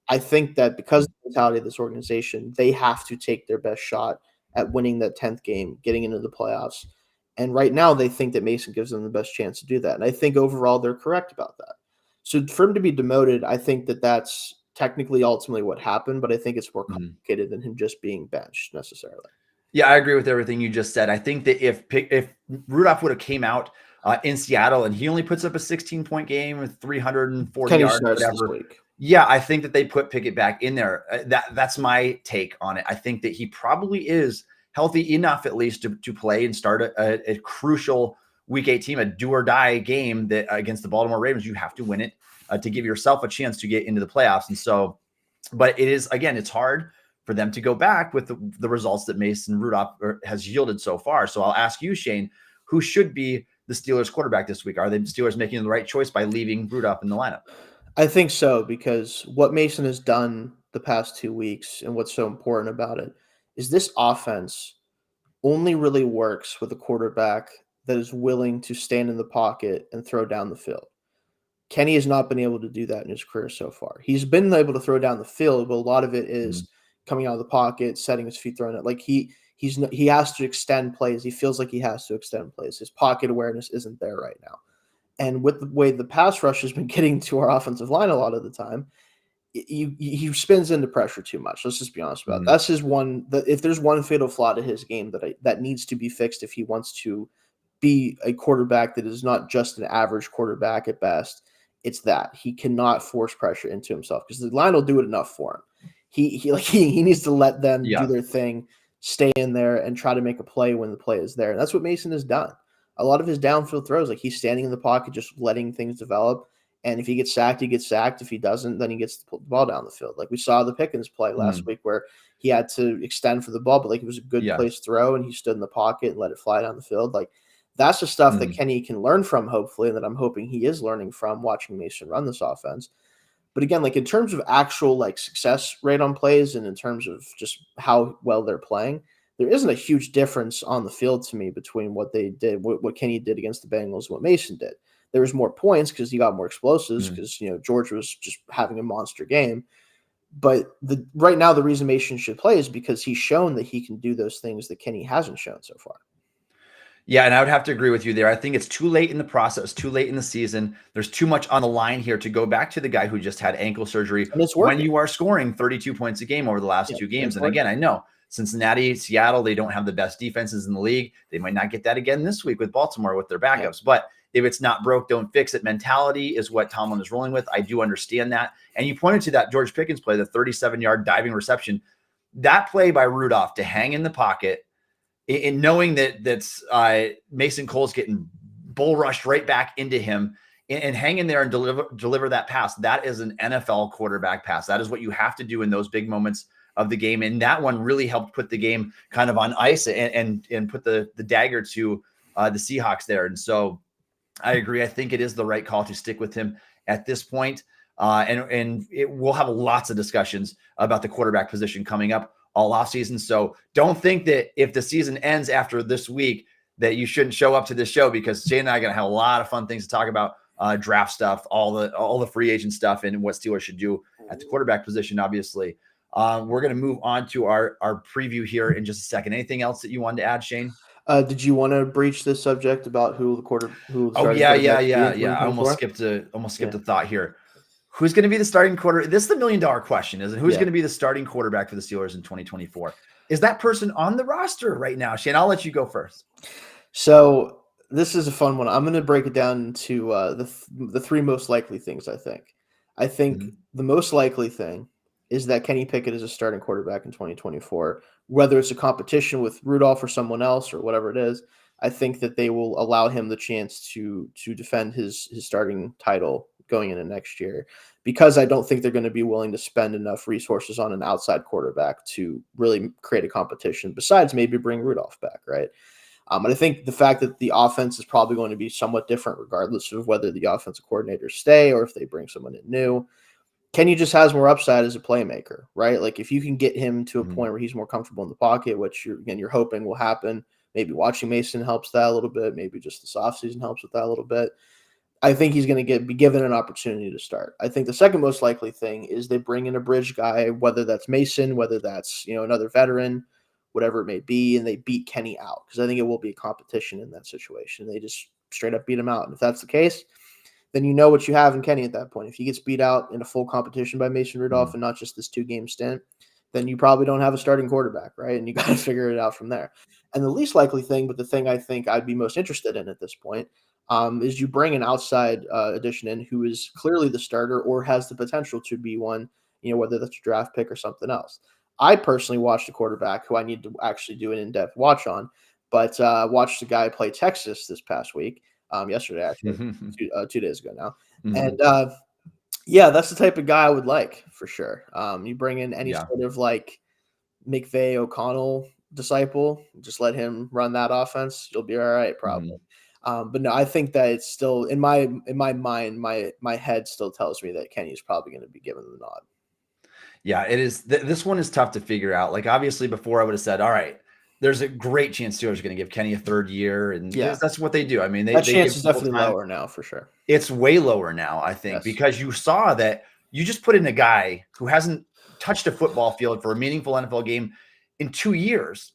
I think that because of the mentality of this organization, they have to take their best shot at winning that 10th game, getting into the playoffs. And right now, they think that Mason gives them the best chance to do that. And I think overall, they're correct about that. So for him to be demoted, I think that that's technically ultimately what happened, but I think it's more complicated than him just being benched necessarily. Yeah, I agree with everything you just said. I think that if Rudolph would have came out in Seattle and he only puts up a 16-point game with 340 yards, whatever. Yeah, I think that they put Pickett back in there. That's my take on it. I think that he probably is healthy enough at least to play and start a crucial Week 18, a do-or-die game that against the Baltimore Ravens. You have to win it to give yourself a chance to get into the playoffs. And so, but it is, again, it's hard for them to go back with the results that Mason Rudolph has yielded so far. So I'll ask you, Shayne, who should be the Steelers quarterback this week? Are the Steelers making the right choice by leaving Rudolph in the lineup? I think so, because what Mason has done the past 2 weeks and what's so important about it is this offense only really works with a quarterback that is willing to stand in the pocket and throw down the field. Kenny has not been able to do that in his career so far. He's been able to throw down the field, but a lot of it is coming out of the pocket, setting his feet, throwing it. Like he has to extend plays. He feels like he has to extend plays. His pocket awareness isn't there right now. And with the way the pass rush has been getting to our offensive line a lot of the time, he spins into pressure too much. Let's just be honest about it. That's his one. If there's one fatal flaw to his game that needs to be fixed if he wants to be a quarterback that is not just an average quarterback at best, it's that he cannot force pressure into himself because the line will do it enough for him. He needs to let them do their thing, stay in there, and try to make a play when the play is there. And that's what Mason has done. A lot of his downfield throws, like he's standing in the pocket, just letting things develop. And if he gets sacked, he gets sacked. If he doesn't, then he gets to pull the ball down the field. Like we saw the Pickens play last week where he had to extend for the ball, but like it was a good place throw and he stood in the pocket and let it fly down the field. Like that's the stuff that Kenny can learn from, hopefully, and that I'm hoping he is learning from watching Mason run this offense. But again, like in terms of actual like success rate on plays and in terms of just how well they're playing, there isn't a huge difference on the field to me between what they did, what Kenny did against the Bengals and what Mason did. There was more points because he got more explosives because, George was just having a monster game. But right now, the reason Mason should play is because he's shown that he can do those things that Kenny hasn't shown so far. Yeah, and I would have to agree with you there. I think it's too late in the process, too late in the season. There's too much on the line here to go back to the guy who just had ankle surgery when you are scoring 32 points a game over the last 2 games. And again, I know Cincinnati, Seattle, they don't have the best defenses in the league. They might not get that again this week with Baltimore with their backups. But if it's not broke, don't fix it mentality is what Tomlin is rolling with. I do understand that. And you pointed to that George Pickens play, the 37-yard diving reception. That play by Rudolph to hang in the pocket, in knowing that Mason Cole's getting bull rushed right back into him and hang in there and deliver that pass. That is an NFL quarterback pass. That is what you have to do in those big moments of the game. And that one really helped put the game kind of on ice and put the dagger to the Seahawks there. And so I agree. I think it is the right call to stick with him at this point. We'll have lots of discussions about the quarterback position coming up all offseason. So don't think that if the season ends after this week that you shouldn't show up to this show, because Shayne and I are going to have a lot of fun things to talk about, draft stuff, all the free agent stuff, and what Steelers should do at the quarterback position, obviously. We're going to move on to our preview here in just a second. Anything else that you wanted to add, Shayne? Did you want to breach this subject about who Oh, yeah. I almost skipped a thought here. Who's going to be the starting quarterback? This is the $1 million question, isn't it? Who's going to be the starting quarterback for the Steelers in 2024? Is that person on the roster right now? Shayne, I'll let you go first. So this is a fun one. I'm going to break it down into the 3 most likely things, I think. I think the most likely thing is that Kenny Pickett is a starting quarterback in 2024, whether it's a competition with Rudolph or someone else or whatever it is. I think that they will allow him the chance to defend his starting title going into next year, because I don't think they're going to be willing to spend enough resources on an outside quarterback to really create a competition, besides maybe bring Rudolph back, right? And I think the fact that the offense is probably going to be somewhat different regardless of whether the offensive coordinators stay or if they bring someone in new. Kenny just has more upside as a playmaker, right? Like if you can get him to a point where he's more comfortable in the pocket, which you're hoping will happen. Maybe watching Mason helps that a little bit. Maybe just this offseason helps with that a little bit. I think he's going to be given an opportunity to start. I think the second most likely thing is they bring in a bridge guy, whether that's Mason, whether that's another veteran, whatever it may be, and they beat Kenny out, because I think it will be a competition in that situation. They just straight up beat him out. And if that's the case, then you know what you have in Kenny at that point. If he gets beat out in a full competition by Mason Rudolph and not just this 2-game stint, then you probably don't have a starting quarterback, right? And you got to figure it out from there. And the least likely thing, but the thing I think I'd be most interested in at this point, is you bring an outside addition in who is clearly the starter or has the potential to be one, whether that's a draft pick or something else. I personally watched a quarterback who I need to actually do an in-depth watch on, but watched a guy play Texas this past week, yesterday actually, 2 days ago now. And that's the type of guy I would like for sure. You bring in any sort of like McVay O'Connell disciple, just let him run that offense. You'll be all right, probably. But no, I think that it's still in my mind, my head still tells me that Kenny's probably going to be given the nod. Yeah, it is. This one is tough to figure out. Like obviously before I would have said, all right, there's a great chance Steelers are going to give Kenny a 3rd year. And that's what they do. I mean, that chance is definitely lower now for sure. It's way lower now, I think, because you saw that you just put in a guy who hasn't touched a football field for a meaningful NFL game in 2 years.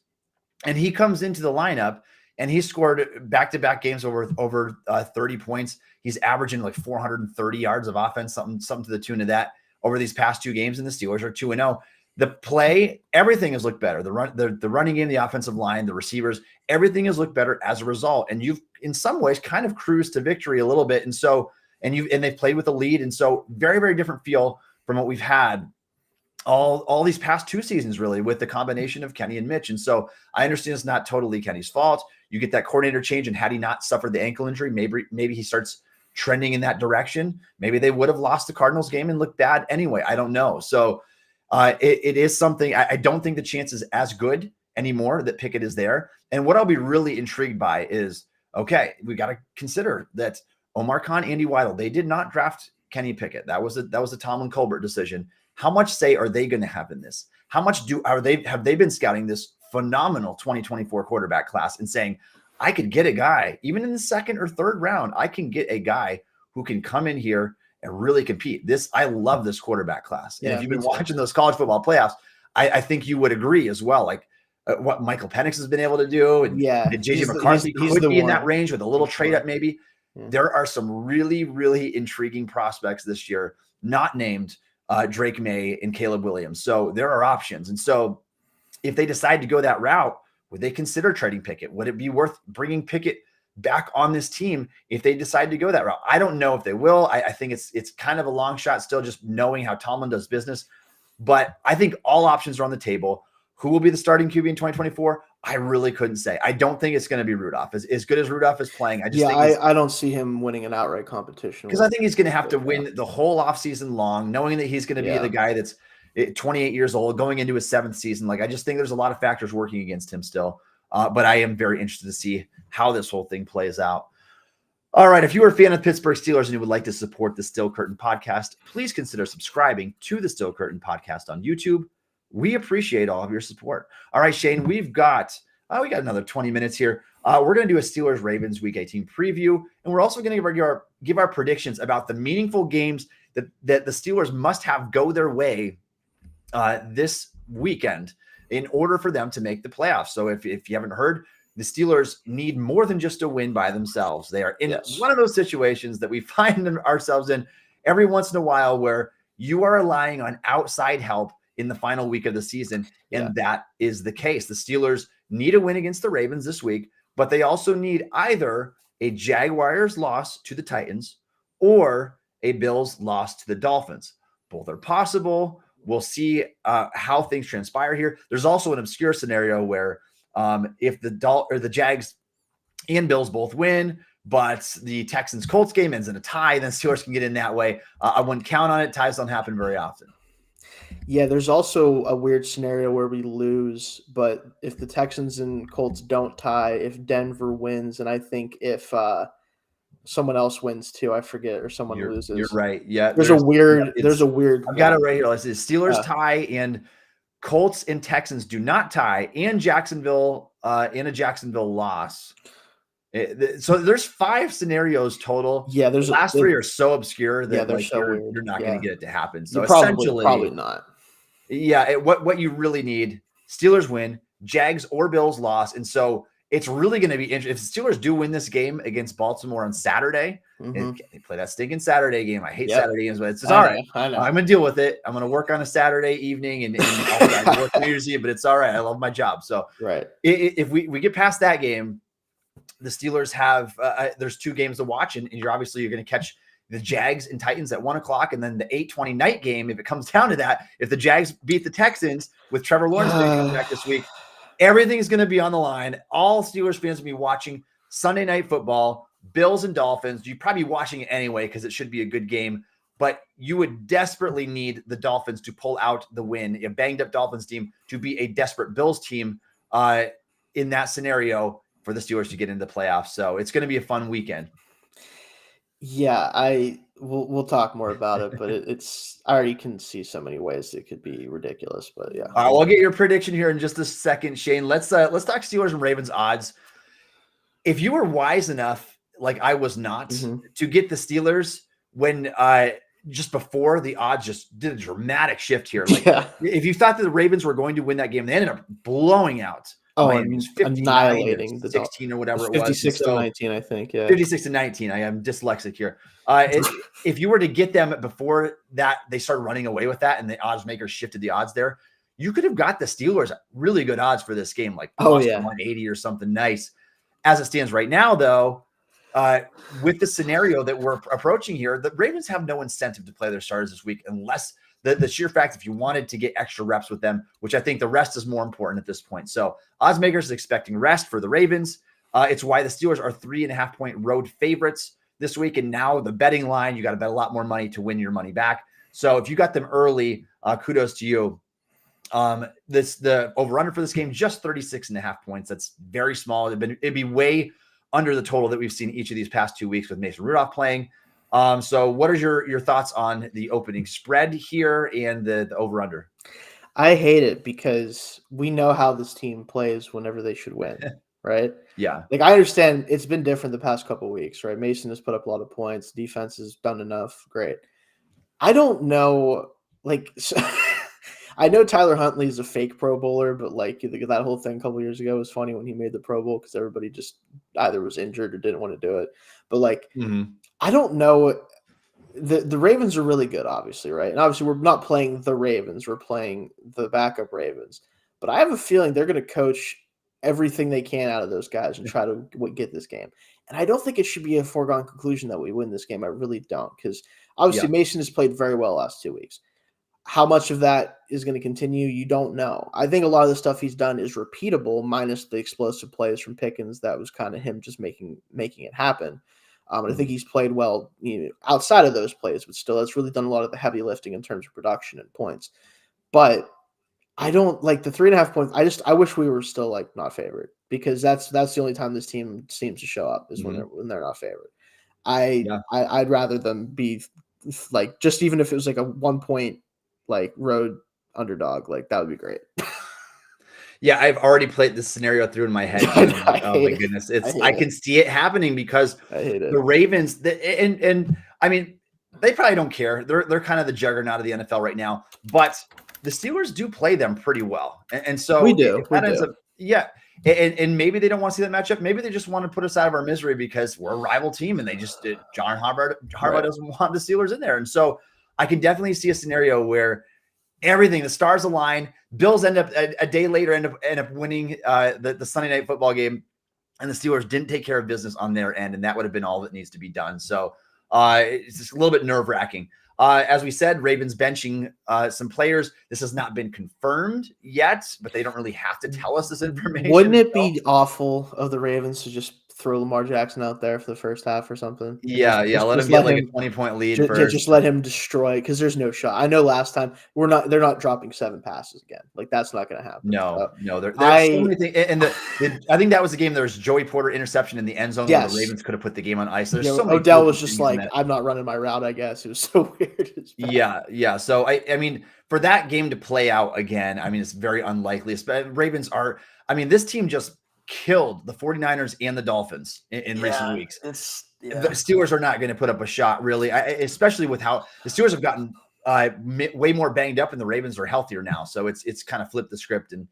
And he comes into the lineup and he scored back-to-back games over 30 points. He's averaging like 430 yards of offense, something to the tune of that over these past 2 games. And the Steelers are 2-0. The play, everything has looked better. The running game, the offensive line, the receivers, everything has looked better as a result. And you've, in some ways, kind of cruised to victory a little bit. And so, and they've played with a lead. And so, very, very different feel from what we've had all these past 2 seasons, really, with the combination of Kenny and Mitch. And so, I understand it's not totally Kenny's fault. You get that coordinator change, and had he not suffered the ankle injury, maybe he starts trending in that direction, maybe they would have lost the Cardinals game and looked bad anyway. I don't know. So it is something. I don't think the chance is as good anymore that Pickett is there. And what I'll be really intrigued by is, okay, we got to consider that Omar Khan, Andy Weidel, they did not draft Kenny Pickett. That was a Tomlin Colbert decision. How much say are they going to have in this? How much have they been scouting this phenomenal 2024 quarterback class and saying, I could get a guy, even in the second or third round, I can get a guy who can come in here and really compete. I love this quarterback class. And if you've been watching those college football playoffs, I think you would agree as well. Like what Michael Penix has been able to do, and JJ McCarthy could be in that range with a little trade up maybe. Yeah. There are some really, really intriguing prospects this year, not named Drake May and Caleb Williams. So there are options. And so if they decide to go that route, would they consider trading Pickett? Would it be worth bringing Pickett back on this team if they decide to go that route? I don't know if they will. I think it's kind of a long shot still, just knowing how Tomlin does business. But I think all options are on the table. Who will be the starting QB in 2024? I really couldn't say. I don't think it's going to be Rudolph. As good as Rudolph is playing, I don't see him winning an outright competition. Because I think he's going to have to win the whole offseason long, knowing that he's going to be the guy that's 28 years old, going into his 7th season. Like, I just think there's a lot of factors working against him still. But I am very interested to see how this whole thing plays out. All right. If you are a fan of Pittsburgh Steelers and you would like to support the Still Curtain podcast, please consider subscribing to the Still Curtain podcast on YouTube. We appreciate all of your support. All right, Shayne, we got another 20 minutes here. We're going to do a Steelers-Ravens Week 18 preview, and we're also going to give our predictions about the meaningful games that the Steelers must have go their way this weekend in order for them to make the playoffs. So if you haven't heard, the Steelers need more than just a win by themselves. They are in one of those situations that we find ourselves in every once in a while where you are relying on outside help in the final week of the season. And that is the case. The Steelers need a win against the Ravens this week, but they also need either a Jaguars loss to the Titans or a Bills loss to the Dolphins. Both are possible. We'll see how things transpire here. There's also an obscure scenario where if the Jags and Bills both win, but the Texans-Colts game ends in a tie, then Steelers can get in that way. I wouldn't count on it. Ties don't happen very often. Yeah, there's also a weird scenario where we lose, but if the Texans and Colts don't tie, if Denver wins, and I think if someone else wins too, I forget, or someone loses. You're right. Yeah, there's a weird. I've got it right here. Let's see. Steelers tie and Colts and Texans do not tie, and Jacksonville in a Jacksonville loss. So there's 5 scenarios total. Yeah, the last 3 are so obscure that you're not going to get it to happen. So essentially, probably not. Yeah, what you really need: Steelers win, Jags or Bills loss, and so it's really going to be interesting. If the Steelers do win this game against Baltimore on Saturday, and they play that stinking Saturday game. I hate Saturday games, but it's all right. I know. I'm going to deal with it. I'm going to work on a Saturday evening and I'll work New Year's Eve, but it's all right. I love my job. So if we get past that game, the Steelers have there's 2 games to watch, and you're going to catch the Jags and Titans at 1:00, and then the 8:20 night game. If it comes down to that, if the Jags beat the Texans with Trevor Lawrence coming back this week, everything is going to be on the line. All Steelers fans will be watching Sunday Night Football, Bills and Dolphins. You'd probably be watching it anyway because it should be a good game, but you would desperately need the Dolphins to pull out the win. A banged up Dolphins team to be a desperate Bills team in that scenario for the Steelers to get into the playoffs. So it's going to be a fun weekend. Yeah, we'll talk more about it, but I already can see so many ways it could be ridiculous. But yeah, all right, we'll get your prediction here in just a second, Shayne. Let's talk Steelers and Ravens odds. If you were wise enough, like I was not, to get the Steelers when just before the odds just did a dramatic shift here. Like if you thought that the Ravens were going to win that game, they ended up blowing out. Annihilating the 16 or whatever it was. 56 to 19, I think. Yeah, 56 to 19. I am dyslexic here. If you were to get them before that, they started running away with that, and the odds makers shifted the odds there, you could have got the Steelers really good odds for this game, like plus 180 or something nice. As it stands right now, though, with the scenario that we're approaching here, the Ravens have no incentive to play their starters this week unless the sheer fact if you wanted to get extra reps with them, which I think the rest is more important at this point. So oddsmakers is expecting rest for the Ravens. It's why the Steelers are 3.5-point road favorites this week. And now the betting line, you got to bet a lot more money to win your money back. So if you got them early, kudos to you. The over-under for this game, just 36.5 points. That's very small. It'd be way under the total that we've seen each of these past 2 weeks with Mason Rudolph playing. So what are your thoughts on the opening spread here and the over-under? I hate it because we know how this team plays whenever they should win, right? Yeah. Like, I understand it's been different the past couple of weeks, right? Mason has put up a lot of points. Defense has done enough. Great. I don't know. Like, so I know Tyler Huntley is a fake Pro Bowler, but like that whole thing a couple years ago was funny when he made the Pro Bowl because everybody just either was injured or didn't want to do it. But like, I don't know. The Ravens are really good, obviously, right? And obviously, we're not playing the Ravens; we're playing the backup Ravens. But I have a feeling they're going to coach everything they can out of those guys and try to get this game. And I don't think it should be a foregone conclusion that we win this game. I really don't, because obviously Mason has played very well last 2 weeks. How much of that is going to continue, you don't know. I think a lot of the stuff he's done is repeatable, minus the explosive plays from Pickens. That was kind of him just making it happen. And I think he's played well, outside of those plays, but still has really done a lot of the heavy lifting in terms of production and points. But I don't like the 3.5 points. I wish we were still like not favored, because that's the only time this team seems to show up is when they're not favored. I'd rather them be like, just even if it was like a 1 point like road underdog, like that would be great. Yeah, I've already played this scenario through in my head. Oh my goodness, I can see it happening because the Ravens, and I mean, they probably don't care. They're kind of the juggernaut of the NFL right now, but the Steelers do play them pretty well, and so we do. And maybe they don't want to see that matchup. Maybe they just want to put us out of our misery because we're a rival team, and they just did. John Harbaugh doesn't want the Steelers in there, and so I can definitely see a scenario where everything, the stars align. Bills end up a day later end up winning the Sunday night football game, and the Steelers didn't take care of business on their end, and that would have been all that needs to be done. So it's just a little bit nerve-wracking. As we said, Ravens benching some players. This has not been confirmed yet, but they don't really have to tell us this information. Wouldn't it be awful of the Ravens to just throw Lamar Jackson out there for the first half or something? Let him get like a 20-point lead first. Just let him destroy, because there's no shot. I know last time they're not dropping 7 passes again. Like, that's not going to happen. No. There's so many things. And I think that was the game. There was Joey Porter interception in the end zone where the Ravens could have put the game on ice. There's so many Odell was just like, I'm not running my route, I guess. It was so weird. Yeah. So I mean, for that game to play out again, I mean, it's very unlikely. Ravens are, I mean, this team just killed the 49ers and the Dolphins in recent weeks. The Steelers are not going to put up a shot, really, especially with how the Steelers have gotten way more banged up and the Ravens are healthier now. So it's kind of flipped the script, and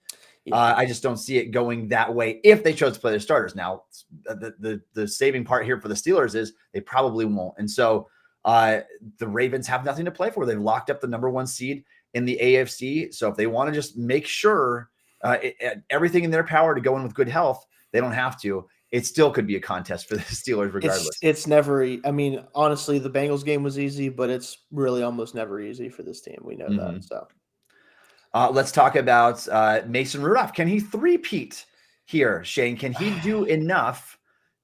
I just don't see it going that way if they chose to play their starters. Now, the saving part here for the Steelers is they probably won't. And so the Ravens have nothing to play for. They've locked up the number 1 seed in the AFC. So if they want to just make sure everything in their power to go in with good health, they don't have to. It still could be a contest for the Steelers regardless. It's never, I mean, honestly, the Bengals game was easy, but it's really almost never easy for this team. We know that. So let's talk about Mason Rudolph. Can he three-peat here, Shayne? Can he do enough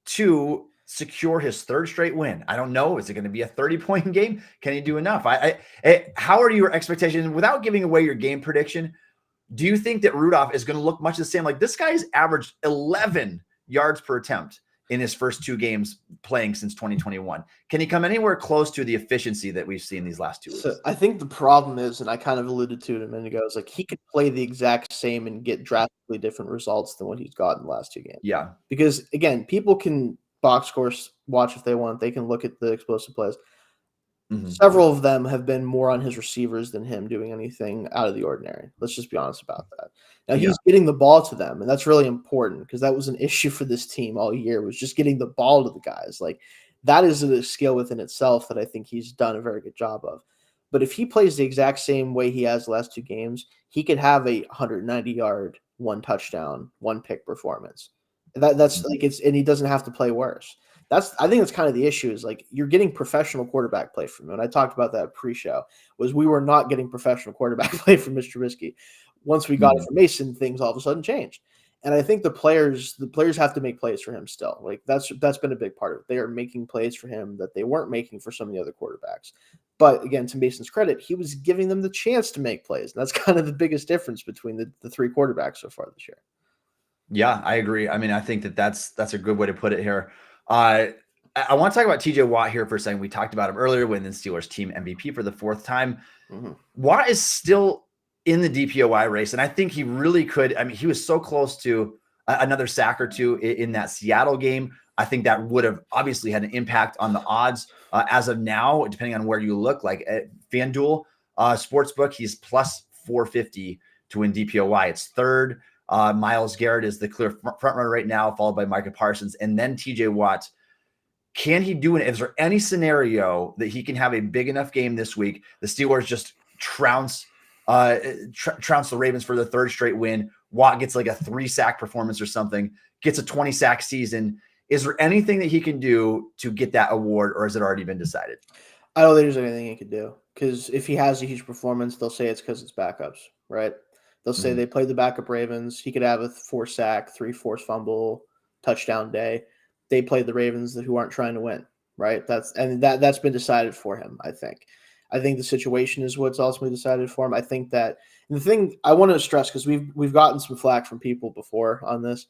to secure his 3rd straight win? I don't know. Is it going to be a 30-point game? Can he do enough? How are your expectations without giving away your game prediction? Do you think that Rudolph is going to look much the same? Like, this guy's averaged 11 yards per attempt in his first 2 games playing since 2021. Can he come anywhere close to the efficiency that we've seen these last 2 weeks? So I think the problem is, and I kind of alluded to it a minute ago, is like he could play the exact same and get drastically different results than what he's gotten the last 2 games. Yeah. Because, again, people can box score watch if they want. They can look at the explosive plays. Several of them have been more on his receivers than him doing anything out of the ordinary. Let's just be honest about that. Now, he's getting the ball to them, and that's really important because that was an issue for this team all year, was just getting the ball to the guys. Like, that is a skill within itself that I think he's done a very good job of. But if he plays the exact same way he has the last 2 games, he could have a 190-yard, 1 touchdown, 1 pick performance. That's like and he doesn't have to play worse. I think that's kind of the issue, is like you're getting professional quarterback play from him. And I talked about that pre-show, was we were not getting professional quarterback play from Mr. Trubisky. Once we got it from Mason, things all of a sudden changed. And I think the players have to make plays for him still. Like that's been a big part of it. They are making plays for him that they weren't making for some of the other quarterbacks. But again, to Mason's credit, he was giving them the chance to make plays. And that's kind of the biggest difference between the three quarterbacks so far this year. Yeah, I agree. I mean, I think that's a good way to put it here. I want to talk about TJ Watt here for a second. We talked about him earlier, winning Steelers team MVP for the 4th time. Mm-hmm. Watt is still in the DPOY race, and I think he really could. I mean, he was so close to another sack or two in that Seattle game. I think that would have obviously had an impact on the odds as of now, depending on where you look. Like at FanDuel Sportsbook, he's plus 450 to win DPOY. It's 3rd. Myles Garrett is the clear front runner right now, followed by Micah Parsons, and then TJ Watt. Can he do it? Is there any scenario that he can have a big enough game this week? The Steelers just trounce the Ravens for the 3rd straight win. Watt gets like a 3-sack performance or something, gets a 20-sack season. Is there anything that he can do to get that award, or has it already been decided? I don't think there's anything he could do, because if he has a huge performance, they'll say it's because it's backups, right? They'll say they played the backup Ravens. He could have a 4-sack, 3 forced fumble, touchdown day. They played the Ravens who aren't trying to win, right? That's been decided for him, I think. I think the situation is what's ultimately decided for him. I think that the thing I want to stress, because we've gotten some flack from people before on this.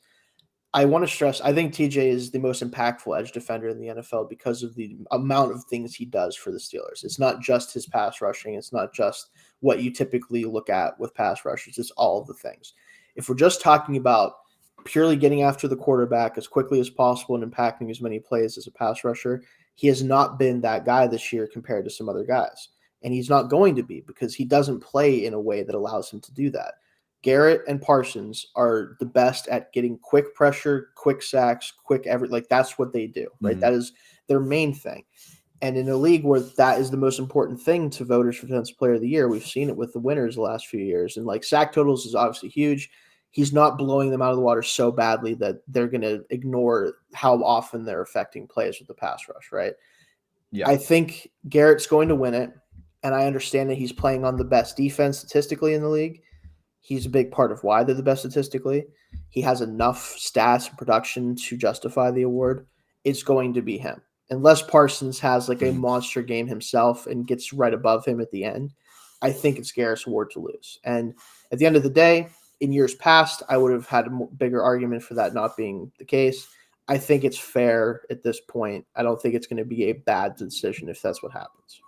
I want to stress, I think TJ is the most impactful edge defender in the NFL because of the amount of things he does for the Steelers. It's not just his pass rushing. It's not just what you typically look at with pass rushers. It's all of the things. If we're just talking about purely getting after the quarterback as quickly as possible and impacting as many plays as a pass rusher, he has not been that guy this year compared to some other guys. And he's not going to be, because he doesn't play in a way that allows him to do that. Garrett and Parsons are the best at getting quick pressure, quick sacks, like that's what they do, right? Mm-hmm. That is their main thing. And in a league where that is the most important thing to voters for Defensive Player of the Year, we've seen it with the winners the last few years. And like sack totals is obviously huge. He's not blowing them out of the water so badly that they're going to ignore how often they're affecting plays with the pass rush, right? Yeah. I think Garrett's going to win it. And I understand that he's playing on the best defense statistically in the league. He's a big part of why they're the best statistically. He has enough stats and production to justify the award. It's going to be him. Unless Parsons has like a monster game himself and gets right above him at the end, I think it's Garrett's award to lose. And at the end of the day, in years past, I would have had a bigger argument for that not being the case. I think it's fair at this point. I don't think it's going to be a bad decision if that's what happens.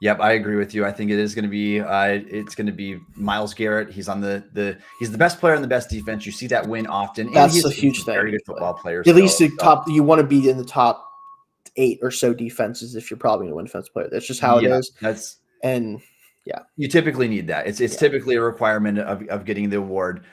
Yep, I agree with you. I think it is going to be it's going to be Myles Garrett. He's on he's the best player on the best defense. You see that win often. That's and he's a huge thing. Very good football player. At least the top. You want to be in the top 8 or so defenses if you're probably going to win defensive player. That's just how it is. Yeah, you typically need that. It's typically a requirement of getting the award.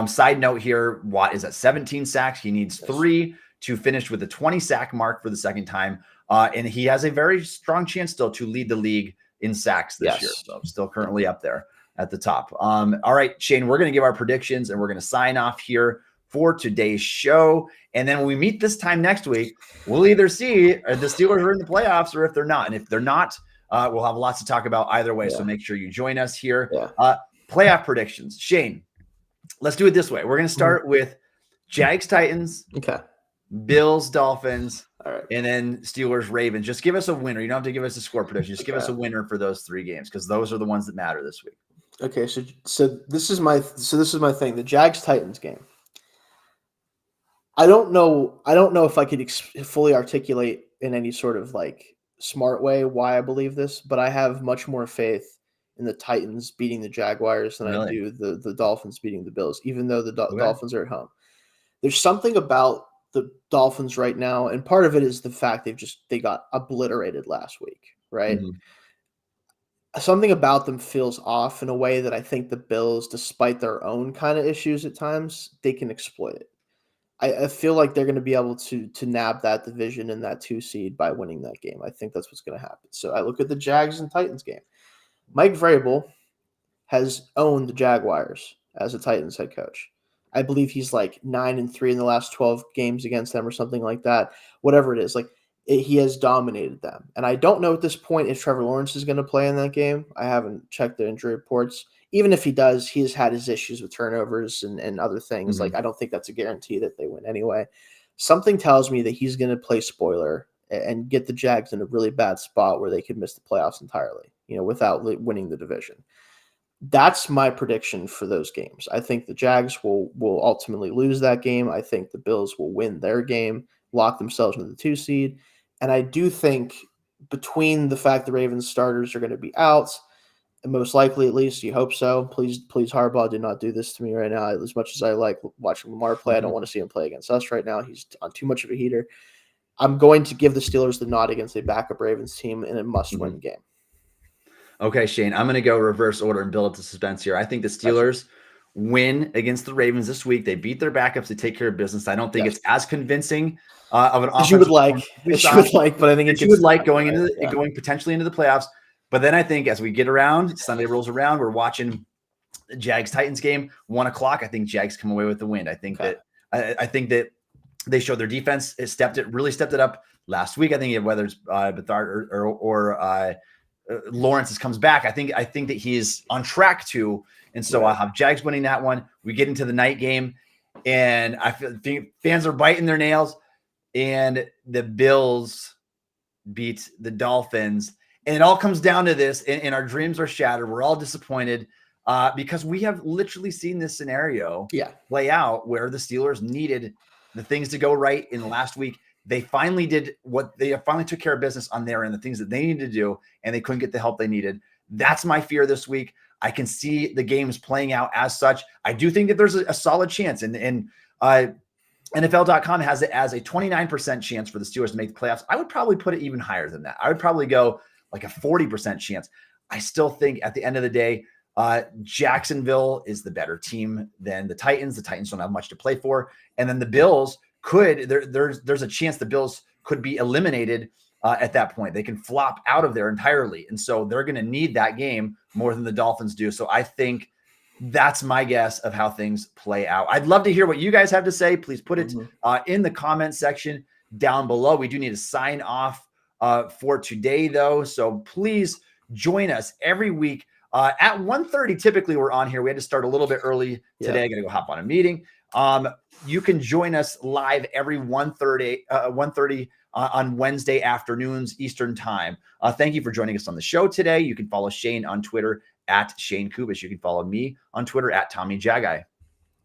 Side note here: Watt is at 17 sacks. He needs 3 to finish with the 20 sack mark for the 2nd time. And he has a very strong chance still to lead the league in sacks this year. So still currently up there at the top. All right, Shane, we're going to give our predictions and we're going to sign off here for today's show. And then when we meet this time next week, we'll either see the Steelers are in the playoffs or if they're not. And if they're not, we'll have lots to talk about either way. So make sure you join us here. Playoff predictions. Shane, let's do it this way. We're going to start with Jags Titans. Okay. Bills, Dolphins, all right, and then Steelers, Ravens. Just give us a winner. You don't have to give us a score prediction. Just give us a winner for those 3 games because those are the ones that matter this week. Okay, so this is my thing. The Jags Titans game. I don't know if I could fully articulate in any sort of like smart way why I believe this, but I have much more faith in the Titans beating the Jaguars than I do the Dolphins beating the Bills, even though the Dolphins are at home. There's something about the Dolphins right now, and part of it is the fact they got obliterated last week, right? Mm-hmm. Something about them feels off in a way that I think the Bills, despite their own kind of issues at times, they can exploit it. I feel like they're going to be able to nab that division and that 2 seed by winning that game. I think that's what's going to happen. So I look at the Jags and Titans game. Mike Vrabel has owned the Jaguars as a Titans head coach. I believe he's like 9-3 in the last 12 games against them or something like that. Whatever it is, like he has dominated them. And I don't know at this point if Trevor Lawrence is going to play in that game. I haven't checked the injury reports. Even if he does, he has had his issues with turnovers and other things. Mm-hmm. Like, I don't think that's a guarantee that they win anyway. Something tells me that he's going to play spoiler and get the Jags in a really bad spot where they could miss the playoffs entirely, without winning the division. That's my prediction for those games. I think the Jags will ultimately lose that game. I think the Bills will win their game, lock themselves into the 2 seed. And I do think between the fact the Ravens starters are going to be out, and most likely, at least, you hope so. Please, Harbaugh, do not do this to me right now. As much as I like watching Lamar play, I don't want to see him play against us right now. He's on too much of a heater. I'm going to give the Steelers the nod against a backup Ravens team in a must-win game. Okay, Shane, I'm going to go reverse order and build up the suspense here. I think the Steelers win against the Ravens this week. They beat their backups. They take care of business. I don't think it's as convincing of an offense as you would like, but I think you would like going potentially into the playoffs. But then I think as we get around, Sunday rolls around, we're watching the Jags-Titans game, 1:00. I think Jags come away with the win. I think that they showed their defense. It really stepped it up last week. I think whether it's Bethard or Lawrence comes back, I think that he's on track to. And so I'll have Jags winning that one. We get into the night game, and I think fans are biting their nails, and the Bills beat the Dolphins. And it all comes down to this, and our dreams are shattered. We're all disappointed because we have literally seen this scenario play out where the Steelers needed the things to go right in the last week. They finally took care of business on their end, the things that they needed to do, and they couldn't get the help they needed. That's my fear this week. I can see the games playing out as such. I do think that there's a solid chance, and NFL.com has it as a 29% chance for the Steelers to make the playoffs. I would probably put it even higher than that. I would probably go like a 40% chance. I still think at the end of the day, Jacksonville is the better team than the Titans. The Titans don't have much to play for. And then the Bills there's a chance the Bills could be eliminated at that point. They can flop out of there entirely. And so they're going to need that game more than the Dolphins do. So I think that's my guess of how things play out. I'd love to hear what you guys have to say. Please put it in the comment section down below. We do need to sign off for today, though. So please join us every week at 1:30. Typically, we're on here. We had to start a little bit early today. I got to go hop on a meeting. You can join us live every 1:30 on Wednesday afternoons Eastern time. Thank you for joining us on the show today. You can follow Shayne on Twitter at Shayne Kubas. You can follow me on Twitter at Tommy Jaggi.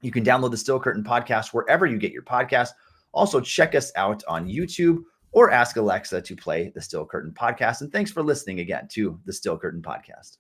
You can download the Steel Curtain podcast wherever you get your podcast. Also, check us out on YouTube or ask Alexa to play the Steel Curtain podcast. And thanks for listening again to the Steel Curtain podcast.